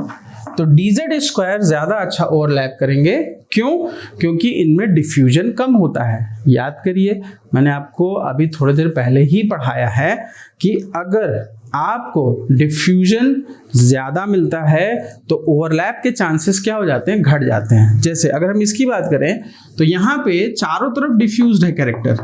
तो dz² ज्यादा अच्छा ओवरलैप करेंगे। क्यों? क्योंकि इनमें डिफ्यूजन कम होता है। याद करिए मैंने आपको अभी थोड़ी देर पहले ही पढ़ाया है कि अगर आपको डिफ्यूजन ज़्यादा मिलता है तो ओवरलैप के चांसेस क्या हो जाते हैं, घट जाते हैं। जैसे अगर हम इसकी बात करें तो यहाँ पे चारों तरफ डिफ्यूज्ड है कैरेक्टर,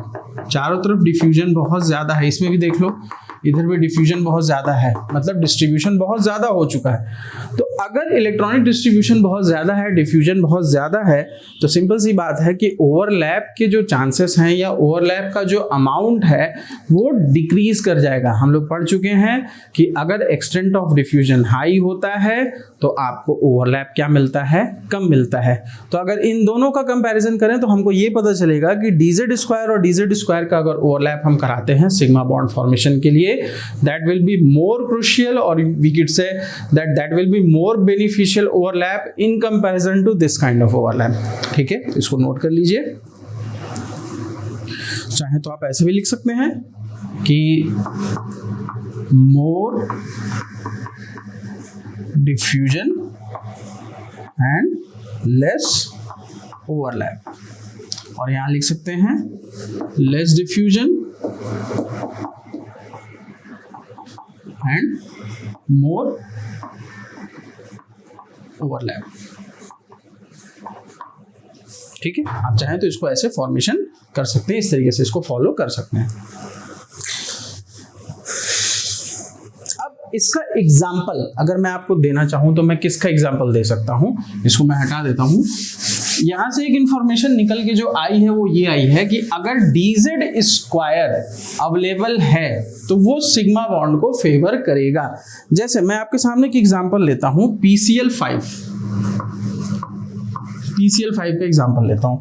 चारों तरफ डिफ्यूजन बहुत ज़्यादा है, इसमें भी देख लो इधर भी डिफ्यूजन बहुत ज़्यादा है, मतलब डिस्ट्रीब्यूशन बहुत ज़्यादा हो चुका है। तो अगर इलेक्ट्रॉनिक डिस्ट्रीब्यूशन बहुत ज़्यादा है, डिफ्यूजन बहुत ज़्यादा है, तो सिंपल सी बात है कि ओवरलैप के जो चांसेस हैं या ओवरलैप का जो अमाउंट है वो डिक्रीज कर जाएगा। हम लोग पढ़ चुके हैं कि अगर एक्सटेंट ऑफ डिफ्यूजन हाई होता है तो आपको ओवरलैप क्या मिलता है, कम मिलता है। तो अगर इन दोनों का कंपैरिजन करें तो हमको ये पता चलेगा कि dz स्क्वायर और dz स्क्वायर का अगर ओवरलैप हम कराते हैं सिग्मा बॉन्ड फॉर्मेशन के लिए, that will be more crucial or we could say that will be more beneficial overlap in comparison to this kind of overlap। ठीक है, इसको नोट कर लीजिए। चाहे तो आप ऐसे भी लिख सकते हैं कि more diffusion and less overlap, और यहां लिख सकते हैं less diffusion and more overlap। ठीक है, आप चाहें तो इसको ऐसे फॉर्मेशन कर सकते हैं, इस तरीके से इसको फॉलो कर सकते हैं। अब इसका एग्जाम्पल अगर मैं आपको देना चाहूं तो मैं किसका एग्जाम्पल दे सकता हूं, इसको मैं हटा देता हूं। यहां से एक इंफॉर्मेशन निकल के जो आई है वो ये आई है कि अगर dz स्क्वायर अवेलेबल है तो वो सिग्मा बॉन्ड को फेवर करेगा। जैसे मैं आपके सामने एक एग्जांपल लेता हूं PCl5 का एग्जांपल लेता हूं।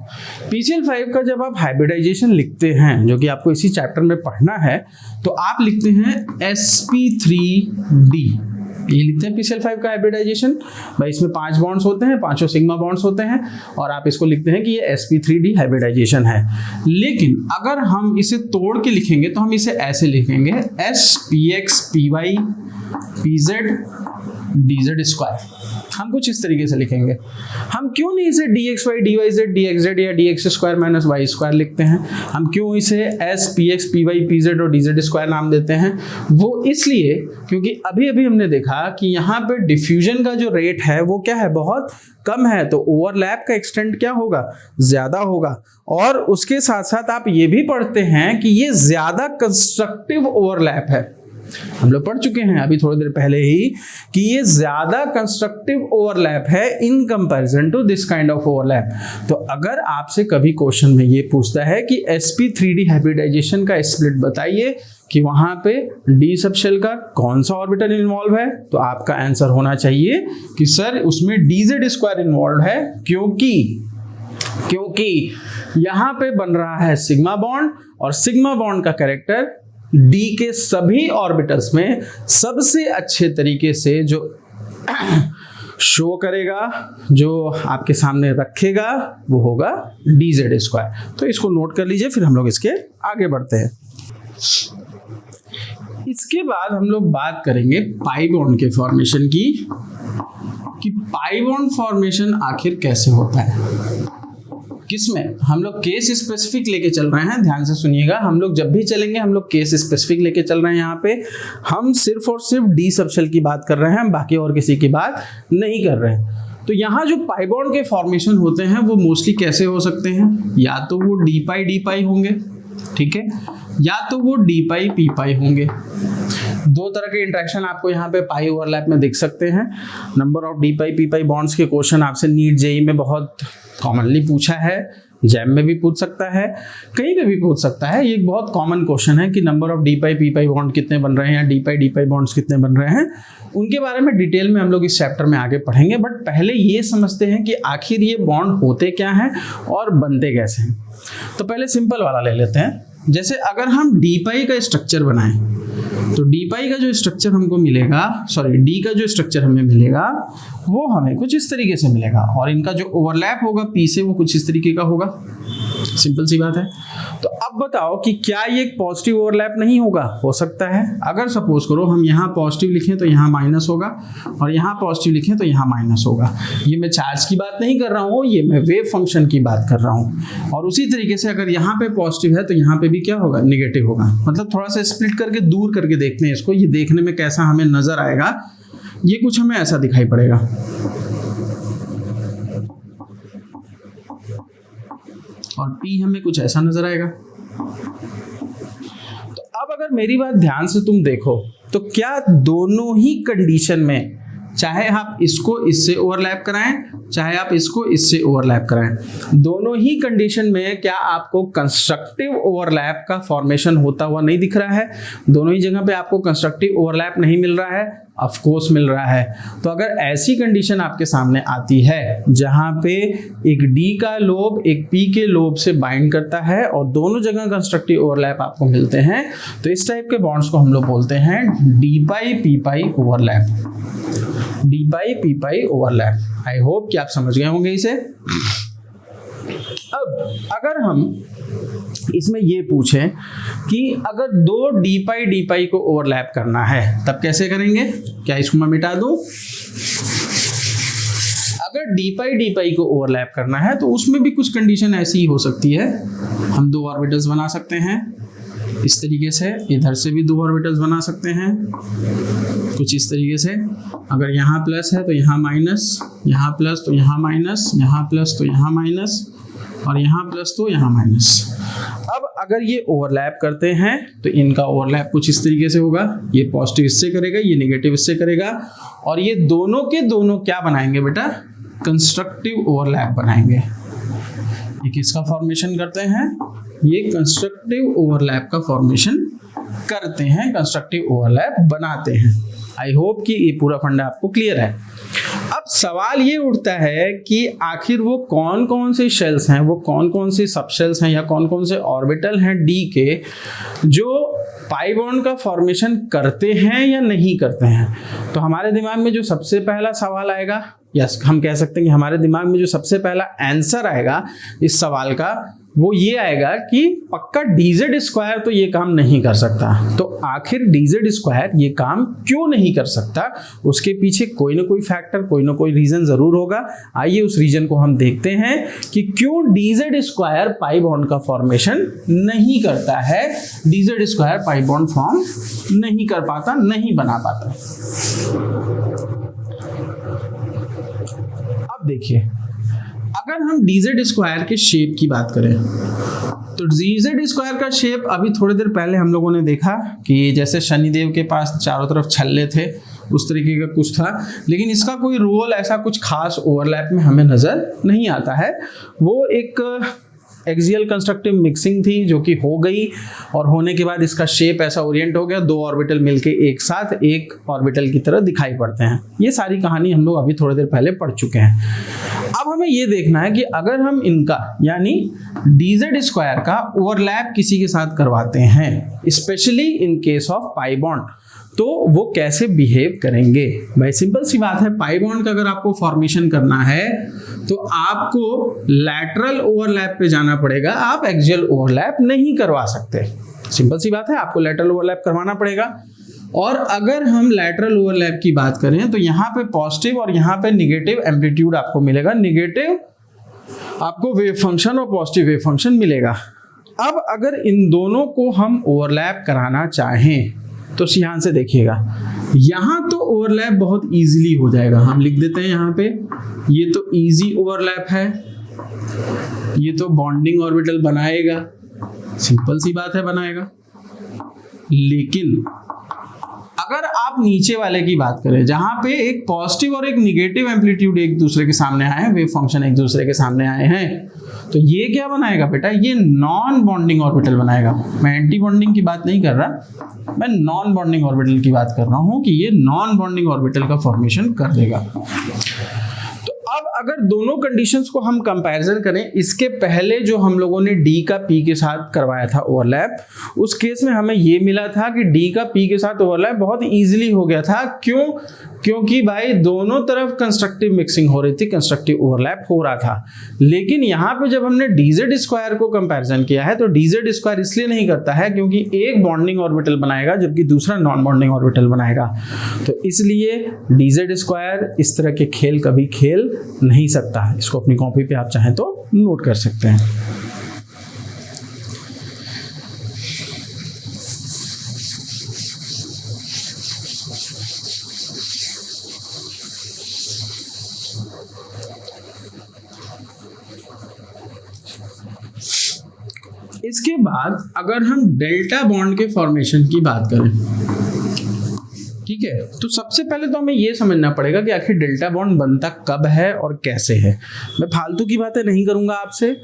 PCl5 का जब आप हाइब्रिडाइजेशन लिखते हैं, जो कि आपको इसी चैप्टर में पढ़ना है, तो आप लिखते हैं sp3d, ये लिखते हैं PCl5 का हाइब्रिडाइजेशन। भाई इसमें 5 बॉन्ड्स होते हैं, 5 सिग्मा बॉन्ड्स होते हैं, और आप इसको लिखते हैं कि ये sp3d हाइब्रिडाइजेशन है। लेकिन अगर हम इसे तोड़ के लिखेंगे तो हम इसे ऐसे लिखेंगे spx py pz dz square. हम कुछ इस तरीके से लिखेंगे। हम क्यों नहीं इसे dxy dyz dxz या dx square minus y square लिखते हैं? हम क्यों इसे s px py pz और dz स्क्वायर नाम देते हैं? वो इसलिए क्योंकि अभी अभी हमने देखा कि यहाँ पे डिफ्यूजन का जो रेट है वो क्या है, बहुत कम है, तो ओवरलैप का एक्सटेंट क्या होगा, ज्यादा होगा। और उसके साथ साथ आप ये भी पढ़ते हैं कि ये ज्यादा कंस्ट्रक्टिव ओवरलैप है। हम लोग पढ़ चुके हैं अभी थोड़ी देर पहले ही कि ये ज्यादा कंस्ट्रक्टिव ओवरलैप है in comparison to this kind of overlap. तो अगर आपसे कभी क्वेश्चन में ये पूछता है कि sp3d हाइब्रिडाइजेशन का स्प्लिट बताइए कि वहां पे d सब शेल का कौन सा ऑर्बिटल इन्वॉल्व है, तो आपका आंसर होना चाहिए कि सर उसमें dz स्क्वायर इन्वॉल्व है, क्योंकि यहां पे बन रहा है सिग्मा बॉन्ड, और सिग्मा बॉन्ड का कैरेक्टर d के सभी ऑर्बिटल्स में सबसे अच्छे तरीके से जो शो करेगा, जो आपके सामने रखेगा, वो होगा dz स्क्वायर। तो इसको नोट कर लीजिए, फिर हम लोग इसके आगे बढ़ते हैं। इसके बाद हम लोग बात करेंगे पाई बॉन्ड के फॉर्मेशन की, कि पाई बॉन्ड फॉर्मेशन आखिर कैसे होता है। किसमें हम लोग केस स्पेसिफिक लेके चल रहे हैं, ध्यान से सुनिएगा। हम लोग जब भी चलेंगे हम लोग केस स्पेसिफिक लेके चल रहे हैं। यहाँ पे हम सिर्फ और सिर्फ डी सबशेल की बात कर रहे हैं, बाकी और किसी की बात नहीं कर रहे हैं। तो यहाँ जो पाई बॉन्ड के फॉर्मेशन होते हैं वो मोस्टली कैसे हो सकते हैं, या तो वो डी पाई होंगे, ठीक है, या तो वो डी पाई होंगे। दो तरह के इंटरेक्शन आपको यहाँ पे पाई ओवरलैप में दिख सकते हैं। Number of D pi bonds के क्वेश्चन आपसे नीट जेई में बहुत कॉमनली पूछा है, जैम में भी पूछ सकता है, कहीं पे भी पूछ सकता है। ये एक बहुत कॉमन क्वेश्चन है कि number of D pi bond कितने बन रहे हैं, या डी पाई बॉन्ड्स कितने बन रहे हैं। उनके बारे में डिटेल में हम लोग इस चैप्टर में आगे पढ़ेंगे, बट पहले ये समझते हैं कि आखिर ये बॉन्ड होते क्या हैं और बनते कैसे हैं। तो पहले सिंपल वाला ले लेते हैं। जैसे अगर हम डी पाई का स्ट्रक्चर बनाएं तो डी पाई का जो स्ट्रक्चर हमको मिलेगा, सॉरी डी का जो स्ट्रक्चर हमें मिलेगा वो हमें कुछ इस तरीके से मिलेगा, और इनका जो ओवरलैप होगा पी से वो कुछ इस तरीके का होगा। सिंपल सी बात है। तो अब अब बताओ कि क्या ये एक पॉजिटिव ओवरलैप नहीं होगा? हो सकता है। अगर सपोज करो हम यहाँ पॉजिटिव लिखें तो यहाँ माइनस होगा, और यहाँ पॉजिटिव लिखें तो यहाँ माइनस होगा। ये मैं चार्ज की बात नहीं कर रहा हूँ, ये मैं वेव फंक्शन की बात कर रहा हूँ। और उसी तरीके से अगर यहाँ पे पॉजिटिव है तो यहाँ पे भी क्या होगा? निगेटिव होगा। मतलब थोड़ा सा स्प्लिट करके दूर करके देखते हैं इसको, ये देखने में कैसा हमें नजर आएगा। ये कुछ हमें ऐसा दिखाई पड़ेगा, और P हमें कुछ ऐसा नजर आएगा। तो अब अगर मेरी बात ध्यान से तुम देखो तो क्या दोनों ही कंडीशन में, चाहे आप इसको इससे ओवरलैप कराएं, चाहे आप इसको इससे ओवरलैप कराएं, दोनों ही कंडीशन में क्या आपको कंस्ट्रक्टिव ओवरलैप का फॉर्मेशन होता हुआ नहीं दिख रहा है? दोनों ही जगह पे आपको कंस्ट्रक्टिव ओवरलैप नहीं मिल रहा है? ऑफ कोर्स मिल रहा है। तो अगर ऐसी कंडीशन आपके सामने आती है जहां पे एक D का लोब एक P के लोब से बाइंड करता है और दोनों जगह कंस्ट्रक्टिव ओवरलैप आपको मिलते हैं, तो इस टाइप के बॉन्ड्स को हम लोग बोलते हैं D pi P pi overlap. D pi P pi overlap. I hope कि आप समझ गए होंगे इसे। अब अगर हम इसमें ये पूछें कि अगर दो D पाई को ओवरलैप करना है तब कैसे करेंगे? क्या इसको मैं मिटा दूं? अगर D पाई को ओवरलैप करना है तो उसमें भी कुछ कंडीशन ऐसी ही हो सकती है। हम दो ऑर्बिटल्स बना सकते हैं इस तरीके से, इधर से भी दो ऑर्बिटल्स बना सकते हैं कुछ इस तरीके से। अगर यहाँ प्लस है तो यहाँ माइनस, यहाँ प्लस तो यहाँ माइनस, यहाँ प्लस तो यहाँ माइनस, और यहाँ प्लस तो यहाँ माइनस। अब अगर ये ओवरलैप करते हैं तो इनका ओवरलैप कुछ इस तरीके से होगा। ये पॉजिटिव इससे करेगा, ये नेगेटिव इससे करेगा, और ये दोनों के दोनों क्या बनाएंगे बेटा? कंस्ट्रक्टिव ओवरलैप बनाएंगे। ये किसका फॉर्मेशन करते हैं? ये कंस्ट्रक्टिव ओवरलैप का फॉर्मेशन करते हैं, कंस्ट्रक्टिव ओवरलैप बनाते हैं। आई होप कि ये पूरा फंडा आपको क्लियर है। अब सवाल ये उठता है कि आखिर वो कौन कौन से शेल्स हैं, वो कौन कौन से सब शेल्स हैं, या कौन कौन से ऑर्बिटल हैं D के जो पाई बॉन्ड का फॉर्मेशन करते हैं या नहीं करते हैं। तो हमारे दिमाग में जो सबसे पहला सवाल आएगा, या हम कह सकते हैं कि हमारे दिमाग में जो सबसे पहला आंसर आएगा इस सवाल का, वो ये आएगा कि पक्का dz स्क्वायर तो ये काम नहीं कर सकता। तो आखिर dz स्क्वायर ये काम क्यों नहीं कर सकता? उसके पीछे कोई ना कोई फैक्टर, कोई ना कोई रीजन जरूर होगा। आइए उस रीजन को हम देखते हैं कि क्यों dz स्क्वायर पाई बॉन्ड का फॉर्मेशन नहीं करता है, dz square pi bond form नहीं कर पाता, नहीं बना पाता। अब देखिए, अगर हम dz स्क्वायर के शेप की बात करें तो dz स्क्वायर का शेप अभी थोड़ी देर पहले हम लोगों ने देखा कि जैसे शनिदेव के पास चारों तरफ छल्ले थे उस तरीके का कुछ था, लेकिन इसका कोई रोल ऐसा कुछ खास ओवरलैप में हमें नजर नहीं आता है। वो एक एक्सियल कंस्ट्रक्टिव मिक्सिंग थी जो कि हो गई, और होने के बाद इसका शेप ऐसा ओरिएंट हो गया, दो ऑर्बिटल मिलके एक साथ एक ऑर्बिटल की तरह दिखाई पड़ते हैं। ये सारी कहानी हम लोग अभी थोड़ी देर पहले पढ़ चुके हैं। अब हमें ये देखना है कि अगर हम इनका यानी dz स्क्वायर का ओवरलैप किसी के साथ करवाते हैं, specially in case of pi bond, तो वो कैसे बिहेव करेंगे। भाई सिंपल सी बात है, पाई बॉन्ड का अगर आपको फॉर्मेशन करना है तो आपको लैटरल ओवरलैप पे जाना पड़ेगा, आप एक्सियल ओवरलैप नहीं करवा सकते। सिंपल सी बात है, आपको लैटरल ओवरलैप करवाना पड़ेगा। और अगर हम लैटरल ओवरलैप की बात करें तो यहाँ पे पॉजिटिव और यहाँ पे निगेटिव एम्पलीट्यूड आपको मिलेगा। निगेटिव आपको वेव फंक्शन और पॉजिटिव वेव फंक्शन मिलेगा। अब अगर इन दोनों को हम ओवरलैप कराना चाहें तो ध्यान से देखिएगा, यहाँ तो ओवरलैप बहुत इजीली हो जाएगा। हम लिख देते हैं यहाँ पे, ये तो इजी ओवरलैप है, ये तो बॉन्डिंग ऑर्बिटल बनाएगा, सिंपल सी बात है बनाएगा। लेकिन अगर आप नीचे वाले की बात करें जहां पे एक पॉजिटिव और एक निगेटिव एम्पलीट्यूड एक दूसरे के सामने आए हैं, वेव फंक्शन एक दूसरे के सामने आए हैं, तो ये क्या बनाएगा बेटा? ये नॉन बॉन्डिंग ऑर्बिटल बनाएगा। मैं एंटी बॉन्डिंग की बात नहीं कर रहा, मैं नॉन बॉन्डिंग ऑर्बिटल की बात कर रहा हूं कि ये नॉन बॉन्डिंग ऑर्बिटल का फॉर्मेशन कर देगा। तो अब अगर दोनों कंडीशंस को हम कंपैरिजन करें, इसके पहले जो हम लोगों ने डी का पी के साथ करवाया था ओवरलैप, उस केस में हमें ये मिला था कि डी का पी के साथ ओवरलैप बहुत इजीली हो गया था। क्यों? क्योंकि भाई दोनों तरफ कंस्ट्रक्टिव मिक्सिंग हो रही थी, कंस्ट्रक्टिव ओवरलैप हो रहा था। लेकिन यहाँ पे जब हमने डीजेड स्क्वायर को कंपैरिजन किया है तो डीजेड स्क्वायर इसलिए नहीं करता है क्योंकि एक बॉन्डिंग ऑर्बिटल बनाएगा जबकि दूसरा नॉन बॉन्डिंग ऑर्बिटल बनाएगा, तो इसलिए डीजेड स्क्वायर इस तरह के खेल कभी खेल नहीं सकता। इसको अपनी कॉपी पे आप चाहें तो नोट कर सकते हैं। इसके बाद अगर हम डेल्टा बॉन्ड के फॉर्मेशन की बात करें, ठीक है, तो सबसे पहले तो हमें यह समझना पड़ेगा कि आखिर डेल्टा बॉन्ड बनता कब है और कैसे है। मैं फालतू की बातें नहीं करूंगा आपसे,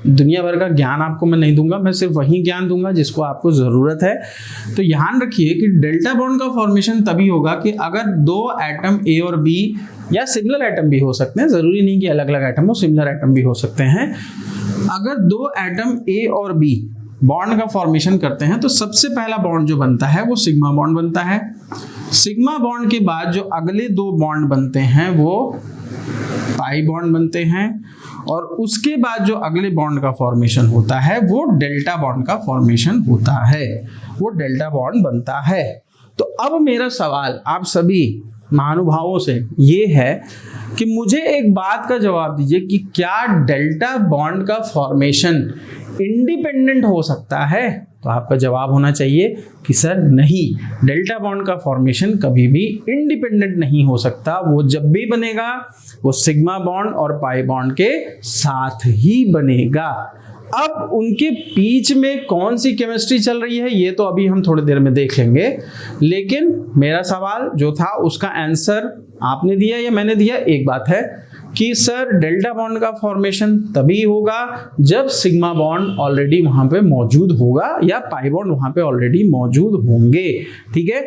दुनिया भर का ज्ञान आपको मैं नहीं दूंगा, मैं सिर्फ वही ज्ञान दूंगा जिसको आपको ज़रूरत है। तो ध्यान रखिए कि डेल्टा बॉन्ड का फॉर्मेशन तभी होगा कि अगर दो एटम ए और बी या सिमिलर एटम भी हो सकते हैं, ज़रूरी नहीं कि अलग अलग एटम हो, सिमिलर एटम भी हो सकते हैं। अगर दो एटम ए और बी बॉन्ड का फॉर्मेशन करते हैं तो सबसे पहला बॉन्ड जो बनता है वो सिग्मा बॉन्ड बनता है। सिग्मा बॉन्ड के बाद जो अगले दो बॉन्ड बनते हैं वो पाई बॉन्ड बनते हैं, और उसके बाद जो अगले बॉन्ड का फॉर्मेशन होता है वो डेल्टा बॉन्ड का फॉर्मेशन होता है, वो डेल्टा बॉन्ड बनता है। तो अब मेरा सवाल आप सभी महानुभावों से ये है कि मुझे एक बात का जवाब दीजिए कि क्या डेल्टा बॉन्ड का फॉर्मेशन इंडिपेंडेंट हो सकता है? तो आपका जवाब होना चाहिए कि सर नहीं, डेल्टा बॉन्ड का फॉर्मेशन कभी भी इंडिपेंडेंट नहीं हो सकता। वो जब भी बनेगा वो सिग्मा बॉन्ड और पाई बॉन्ड के साथ ही बनेगा। अब उनके बीच में कौन सी केमिस्ट्री चल रही है ये तो अभी हम थोड़ी देर में देख लेंगे, लेकिन मेरा सवाल जो था उसका आंसर आपने दिया या मैंने दिया, एक बात है कि सर डेल्टा बॉन्ड का फॉर्मेशन तभी होगा जब सिग्मा बॉन्ड ऑलरेडी वहां पे मौजूद होगा या पाई बॉन्ड वहां पे ऑलरेडी मौजूद होंगे। ठीक है,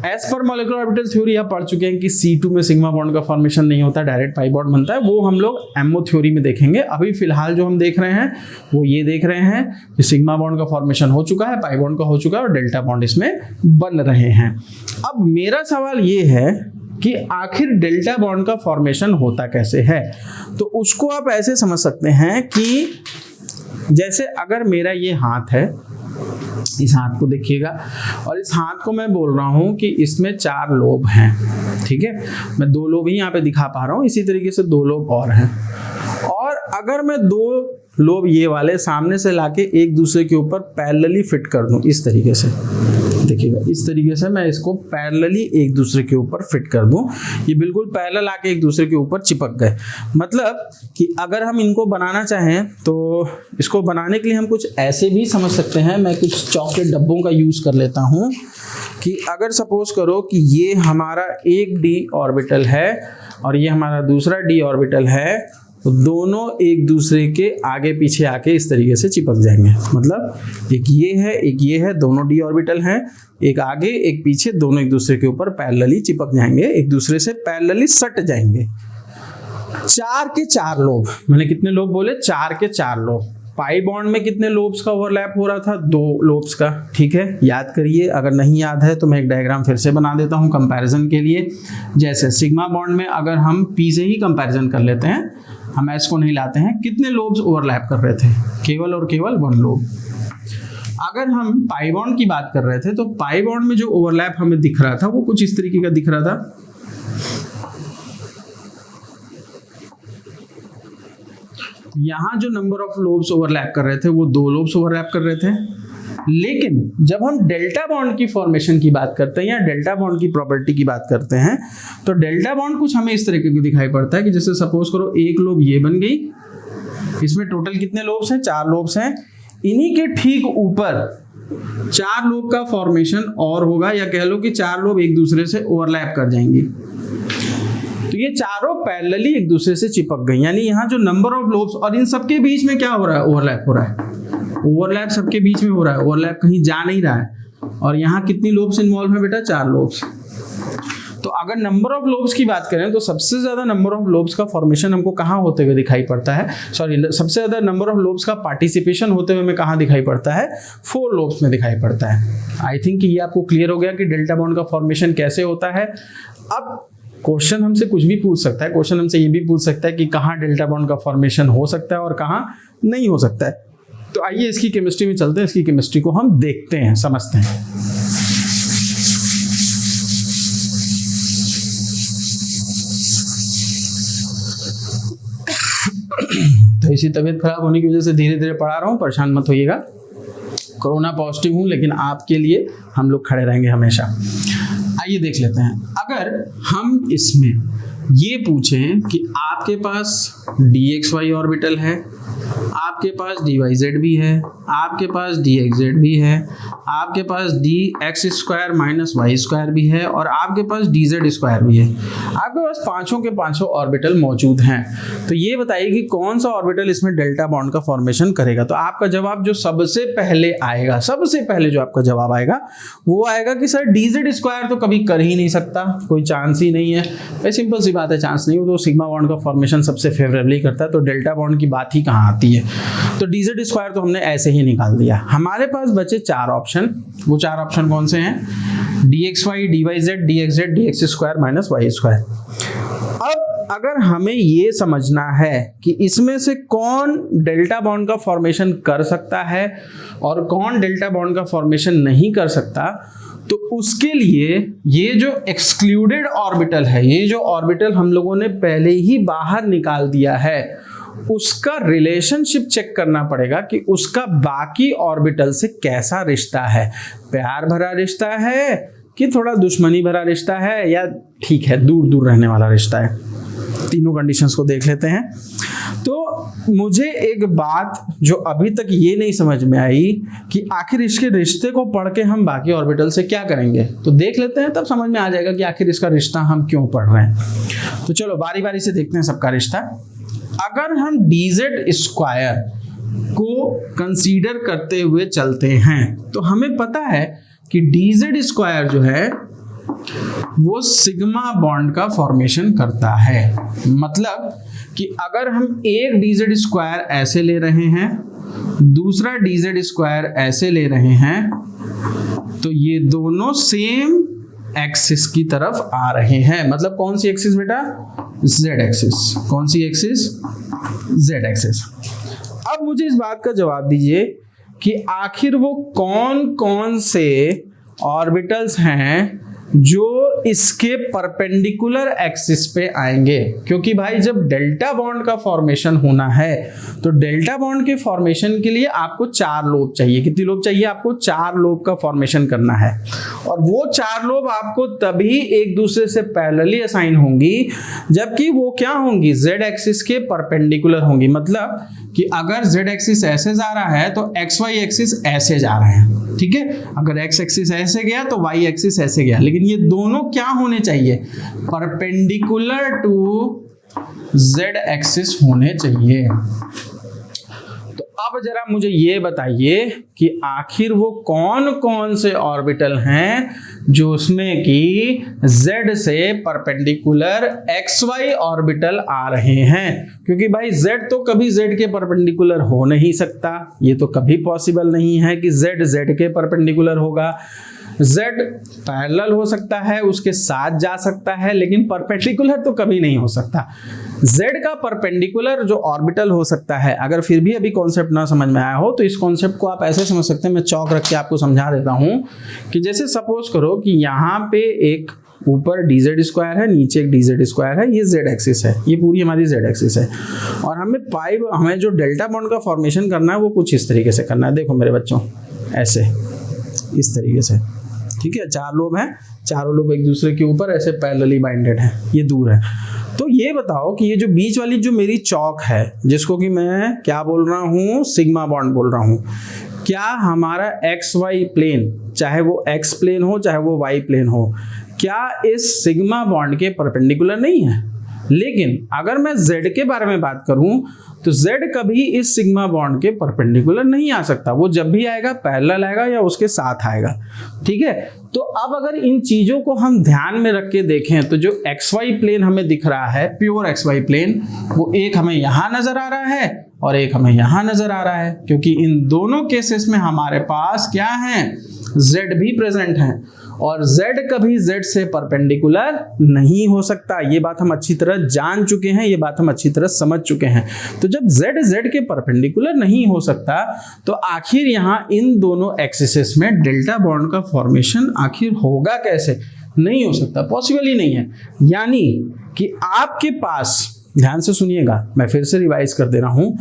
as per molecular orbital theory आप पढ़ चुके हैं कि C2 में सिग्मा बॉन्ड का फॉर्मेशन नहीं होता, डायरेक्ट पाई बॉन्ड बनता है। वो हम लोग एमओ थ्योरी में देखेंगे। अभी फिलहाल जो हम देख रहे हैं वो ये देख रहे हैं कि सिग्मा बॉन्ड का फॉर्मेशन हो चुका है, पाई बॉन्ड का हो चुका है और डेल्टा बॉन्ड इसमें बन रहे हैं। अब मेरा सवाल ये है कि आखिर डेल्टा बॉन्ड का फॉर्मेशन होता कैसे है? तो उसको आप ऐसे समझ सकते हैं कि जैसे अगर मेरा ये हाथ है, इस हाथ को देखिएगा, और इस हाथ को मैं बोल रहा हूं कि इसमें 4 लोब हैं। ठीक है, मैं 2 लोब ही यहाँ पे दिखा पा रहा हूं, इसी तरीके से 2 लोब और हैं। और अगर मैं 2 लोब ये वाले सामने से लाके एक दूसरे के ऊपर पैरेलली फिट कर दूं, इस तरीके से देखिएगा, इस तरीके से मैं इसको पैरेलली एक दूसरे के ऊपर फिट कर दूं, ये बिल्कुल पैरेलल आके एक दूसरे के ऊपर चिपक गए। मतलब कि अगर हम इनको बनाना चाहें तो इसको बनाने के लिए हम कुछ ऐसे भी समझ सकते हैं। मैं कुछ चॉकलेट डब्बों का यूज कर लेता हूं कि अगर सपोज करो कि ये हमारा एक d ऑर्बिटल है और ये हमारा दूसरा d ऑर्बिटल है, तो दोनों एक दूसरे के आगे पीछे आके इस तरीके से चिपक जाएंगे। मतलब एक ये है, दोनों d ऑर्बिटल हैं, एक आगे एक पीछे, दोनों एक दूसरे के ऊपर पैरेलली चिपक जाएंगे, एक दूसरे से पैरेलली सट जाएंगे। 4 के 4 लोब, मैंने कितने लोब बोले? 4 के 4 लोब। पाई बॉन्ड में कितने लोब्स का ओवरलैप हो रहा था? 2 लोब्स का। ठीक है, याद करिए, अगर नहीं याद है तो मैं एक डायग्राम फिर से बना देता हूं कंपैरिजन के लिए। जैसे सिग्मा बॉन्ड में अगर हम पी से ही कंपैरिजन कर लेते हैं, हम एस को नहीं लाते हैं, कितने लोब्स ओवरलैप कर रहे थे? केवल और केवल 1 लोब। अगर हम पाई बॉन्ड की बात कर रहे थे तो पाई बॉन्ड में जो ओवरलैप हमें दिख रहा था वो कुछ इस तरीके का दिख रहा था। यहां जो नंबर ऑफ लोब्स ओवरलैप कर रहे थे वो 2 लोब्स ओवरलैप कर रहे थे। लेकिन जब हम डेल्टा बॉन्ड की फॉर्मेशन की बात करते हैं या डेल्टा बॉन्ड की प्रॉपर्टी की बात करते हैं तो डेल्टा बॉन्ड कुछ हमें इस तरीके की दिखाई पड़ता है कि जैसे सपोज करो एक लोब ये बन गई, इसमें टोटल कितने लोब्स हैं? 4 लोब्स हैं। इन्हीं के ठीक ऊपर 4 लोब का फॉर्मेशन और होगा, या कह लो कि 4 लोब एक दूसरे से ओवरलैप कर जाएंगे। तो ये चारों पैरेलली एक दूसरे से चिपक गई, यानी यहाँ जो नंबर ऑफ लोब्स, और इन सबके बीच में क्या हो रहा है? ओवरलैप हो रहा है। ओवरलैप सबके बीच में हो रहा है, ओवरलैप कहीं जा नहीं रहा है। और यहाँ कितनी लोब्स इन्वॉल्व है बेटा? 4 लोब्स। तो अगर नंबर ऑफ लोब्स की बात करें तो सबसे ज्यादा नंबर ऑफ लोब्स का फॉर्मेशन हमको कहाँ होते हुए दिखाई पड़ता है, सॉरी सबसे ज्यादा नंबर ऑफ लोब्स का पार्टिसिपेशन होते हुए हमें कहाँ दिखाई पड़ता है, 4 लोब्स में दिखाई पड़ता है। आई थिंक ये आपको क्लियर हो गया कि डेल्टा बॉन्ड का फॉर्मेशन कैसे होता है। अब क्वेश्चन हमसे कुछ भी पूछ सकता है, क्वेश्चन हमसे ये भी पूछ सकता है कि कहाँ डेल्टा बॉन्ड का फॉर्मेशन हो सकता है और कहाँ नहीं हो सकता है। तो आइए इसकी केमिस्ट्री में चलते हैं, इसकी केमिस्ट्री को हम देखते हैं, समझते हैं। तो इसी तबीयत खराब होने की वजह से धीरे धीरे पढ़ा रहा हूँ, परेशान मत होइएगा। कोरोना पॉजिटिव हूँ लेकिन आपके लिए हम लोग खड़े रहेंगे हमेशा। आइए देख लेते हैं। अगर हम इसमें ये पूछें कि आपके पास dxy ऑर्बिटल है, आपके पास dyz भी है, आपके पास dxz भी है, आपके पास dx square minus y square भी है और आपके पास dz स्क्वायर भी है, आपके पास पांचों के पांचों ऑर्बिटल मौजूद हैं, तो ये बताइए कि कौन सा ऑर्बिटल इसमें डेल्टा बॉन्ड का फॉर्मेशन करेगा। तो आपका जवाब जो सबसे पहले आएगा, सबसे पहले जो आपका जवाब आएगा वो आएगा कि सर dz स्क्वायर तो कभी कर ही नहीं सकता, कोई चांस ही नहीं है। भाई सिंपल सी बात है, चांस नहीं हो तो सिग्मा बॉन्ड का फॉर्मेशन सबसे फेवरेबली करता है, तो डेल्टा बॉन्ड की बात ही कहाँ आती है। तो dz स्क्वायर तो हमने ऐसे ही निकाल दिया। हमारे पास बचे 4 ऑप्शन, वो 4 ऑप्शन कौन से हैं, dxy, dyz, dxz, dx square minus y square. अब अगर हमें ये समझना है कि इसमें से कौन डेल्टा बॉन्ड का फॉर्मेशन कर सकता है और कौन डेल्टा बॉन्ड का फॉर्मेशन नहीं कर सकता, तो उसके लिए ये जो एक्सक्लूडेड ऑर्बिटल है, ये जो ऑर्बिटल हम लोगों ने पहले ही बाहर निकाल दिया है, उसका रिलेशनशिप चेक करना पड़ेगा कि उसका बाकी ऑर्बिटल से कैसा रिश्ता है, प्यार भरा रिश्ता है कि थोड़ा दुश्मनी भरा रिश्ता है या ठीक है दूर दूर रहने वाला रिश्ता है। तीनों कंडीशंस को देख लेते हैं। तो मुझे एक बात जो अभी तक ये नहीं समझ में आई कि आखिर इसके रिश्ते को पढ़ के हम बाकी ऑर्बिटल से क्या करेंगे, तो देख लेते हैं, तब समझ में आ जाएगा कि आखिर इसका रिश्ता हम क्यों पढ़ रहे हैं। तो चलो बारी बारी से देखते हैं सबका रिश्ता। अगर हम dz स्क्वायर को कंसीडर करते हुए चलते हैं तो हमें पता है कि dz स्क्वायर जो है वो सिग्मा बॉन्ड का फॉर्मेशन करता है। मतलब कि अगर हम एक dz स्क्वायर ऐसे ले रहे हैं, दूसरा dz स्क्वायर ऐसे ले रहे हैं, तो ये दोनों सेम एक्सिस की तरफ आ रहे हैं। मतलब कौन सी एक्सिस बेटा, z एक्सिस। कौन सी एक्सिस, z एक्सिस। अब मुझे इस बात का जवाब दीजिए कि आखिर वो कौन कौन से ऑर्बिटल्स हैं जो इसके परपेंडिकुलर एक्सिस पे आएंगे, क्योंकि भाई जब डेल्टा बॉन्ड का फॉर्मेशन होना है तो डेल्टा बॉन्ड के फॉर्मेशन के लिए आपको 4 लोब चाहिए। कितनी लोब चाहिए आपको, 4 लोब का फॉर्मेशन करना है, और वो 4 लोब आपको तभी एक दूसरे से पैरेलली असाइन होंगी जबकि वो क्या होंगी, जेड एक्सिस के परपेंडिकुलर होंगी। मतलब कि अगर जेड एक्सिस ऐसे जा रहा है तो एक्स वाई एक्सिस ऐसे जा रहे हैं, ठीक है। अगर एक्स एक्सिस ऐसे गया तो वाई एक्सिस ऐसे गया, लेकिन ये दोनों क्या होने चाहिए, परपेंडिकुलर टू जेड एक्सिस होने चाहिए। तो अब जरा मुझे ये बताइए कि आखिर वो कौन कौन से ऑर्बिटल हैं जो उसमें कि z से परपेंडिकुलर xy ऑर्बिटल आ रहे हैं, क्योंकि भाई z तो कभी z के परपेंडिकुलर हो नहीं सकता, ये तो कभी पॉसिबल नहीं है कि z के परपेंडिकुलर होगा। z पैरेलल हो सकता है, उसके साथ जा सकता है, लेकिन परपेंडिकुलर तो कभी नहीं हो सकता। z का परपेंडिकुलर जो ऑर्बिटल हो सकता है, अगर फिर भी अभी कॉन्सेप्ट ना समझ में आया हो तो इस कॉन्सेप्ट को आप ऐसे समझ सकते हैं, मैं चौक रख के आपको समझा देता हूं कि जैसे सपोज करो कि यहाँ पे एक ऊपर dz स्क्वायर है, नीचे एक dz स्क्वायर है, ये z एक्सिस है, ये पूरी हमारी z एक्सिस है, और हमें जो डेल्टा बॉन्ड का फॉर्मेशन करना है वो कुछ इस तरीके से करना है। देखो मेरे बच्चों, ऐसे इस तरीके से, ठीक है। 4 लोब हैं, चारों लोब एक दूसरे के ऊपर ऐसे पैरेलली बाइंडेड हैं, ये दूर है। तो ये बताओ कि ये जो बीच वाली जो मेरी चौक है, जिसको कि मैं क्या बोल रहा हूँ, सिग्मा बॉन्ड बोल रहा हूँ, क्या हमारा एक्स वाई प्लेन, चाहे वो एक्स प्लेन हो चाहे वो वाई प्लेन हो, क्या इस सिग्मा बॉन्ड के परपेंडिकुलर नहीं है? लेकिन अगर मैं Z के बारे में बात करूं तो Z कभी इस सिग्मा बॉन्ड के परपेंडिकुलर नहीं आ सकता, वो जब भी आएगा पैरेलल आएगा या उसके साथ आएगा। ठीक है, तो अब अगर इन चीजों को हम ध्यान में रख के देखें तो जो XY प्लेन हमें दिख रहा है, प्योर XY प्लेन, वो एक हमें यहां नजर आ रहा है और एक हमें यहां नजर आ रहा है, क्योंकि इन दोनों केसेस में हमारे पास क्या है, Z भी प्रेजेंट है और Z कभी Z से परपेंडिकुलर नहीं हो सकता। ये बात हम अच्छी तरह जान चुके हैं, ये बात हम अच्छी तरह समझ चुके हैं। तो जब Z के परपेंडिकुलर नहीं हो सकता तो आखिर यहाँ इन दोनों एक्सिस में डेल्टा बॉन्ड का फॉर्मेशन आखिर होगा कैसे? नहीं हो सकता, पॉसिबल ही नहीं है। यानी कि आपके पास, ध्यान से सुनिएगा, मैं फिर से रिवाइज कर दे रहा हूं,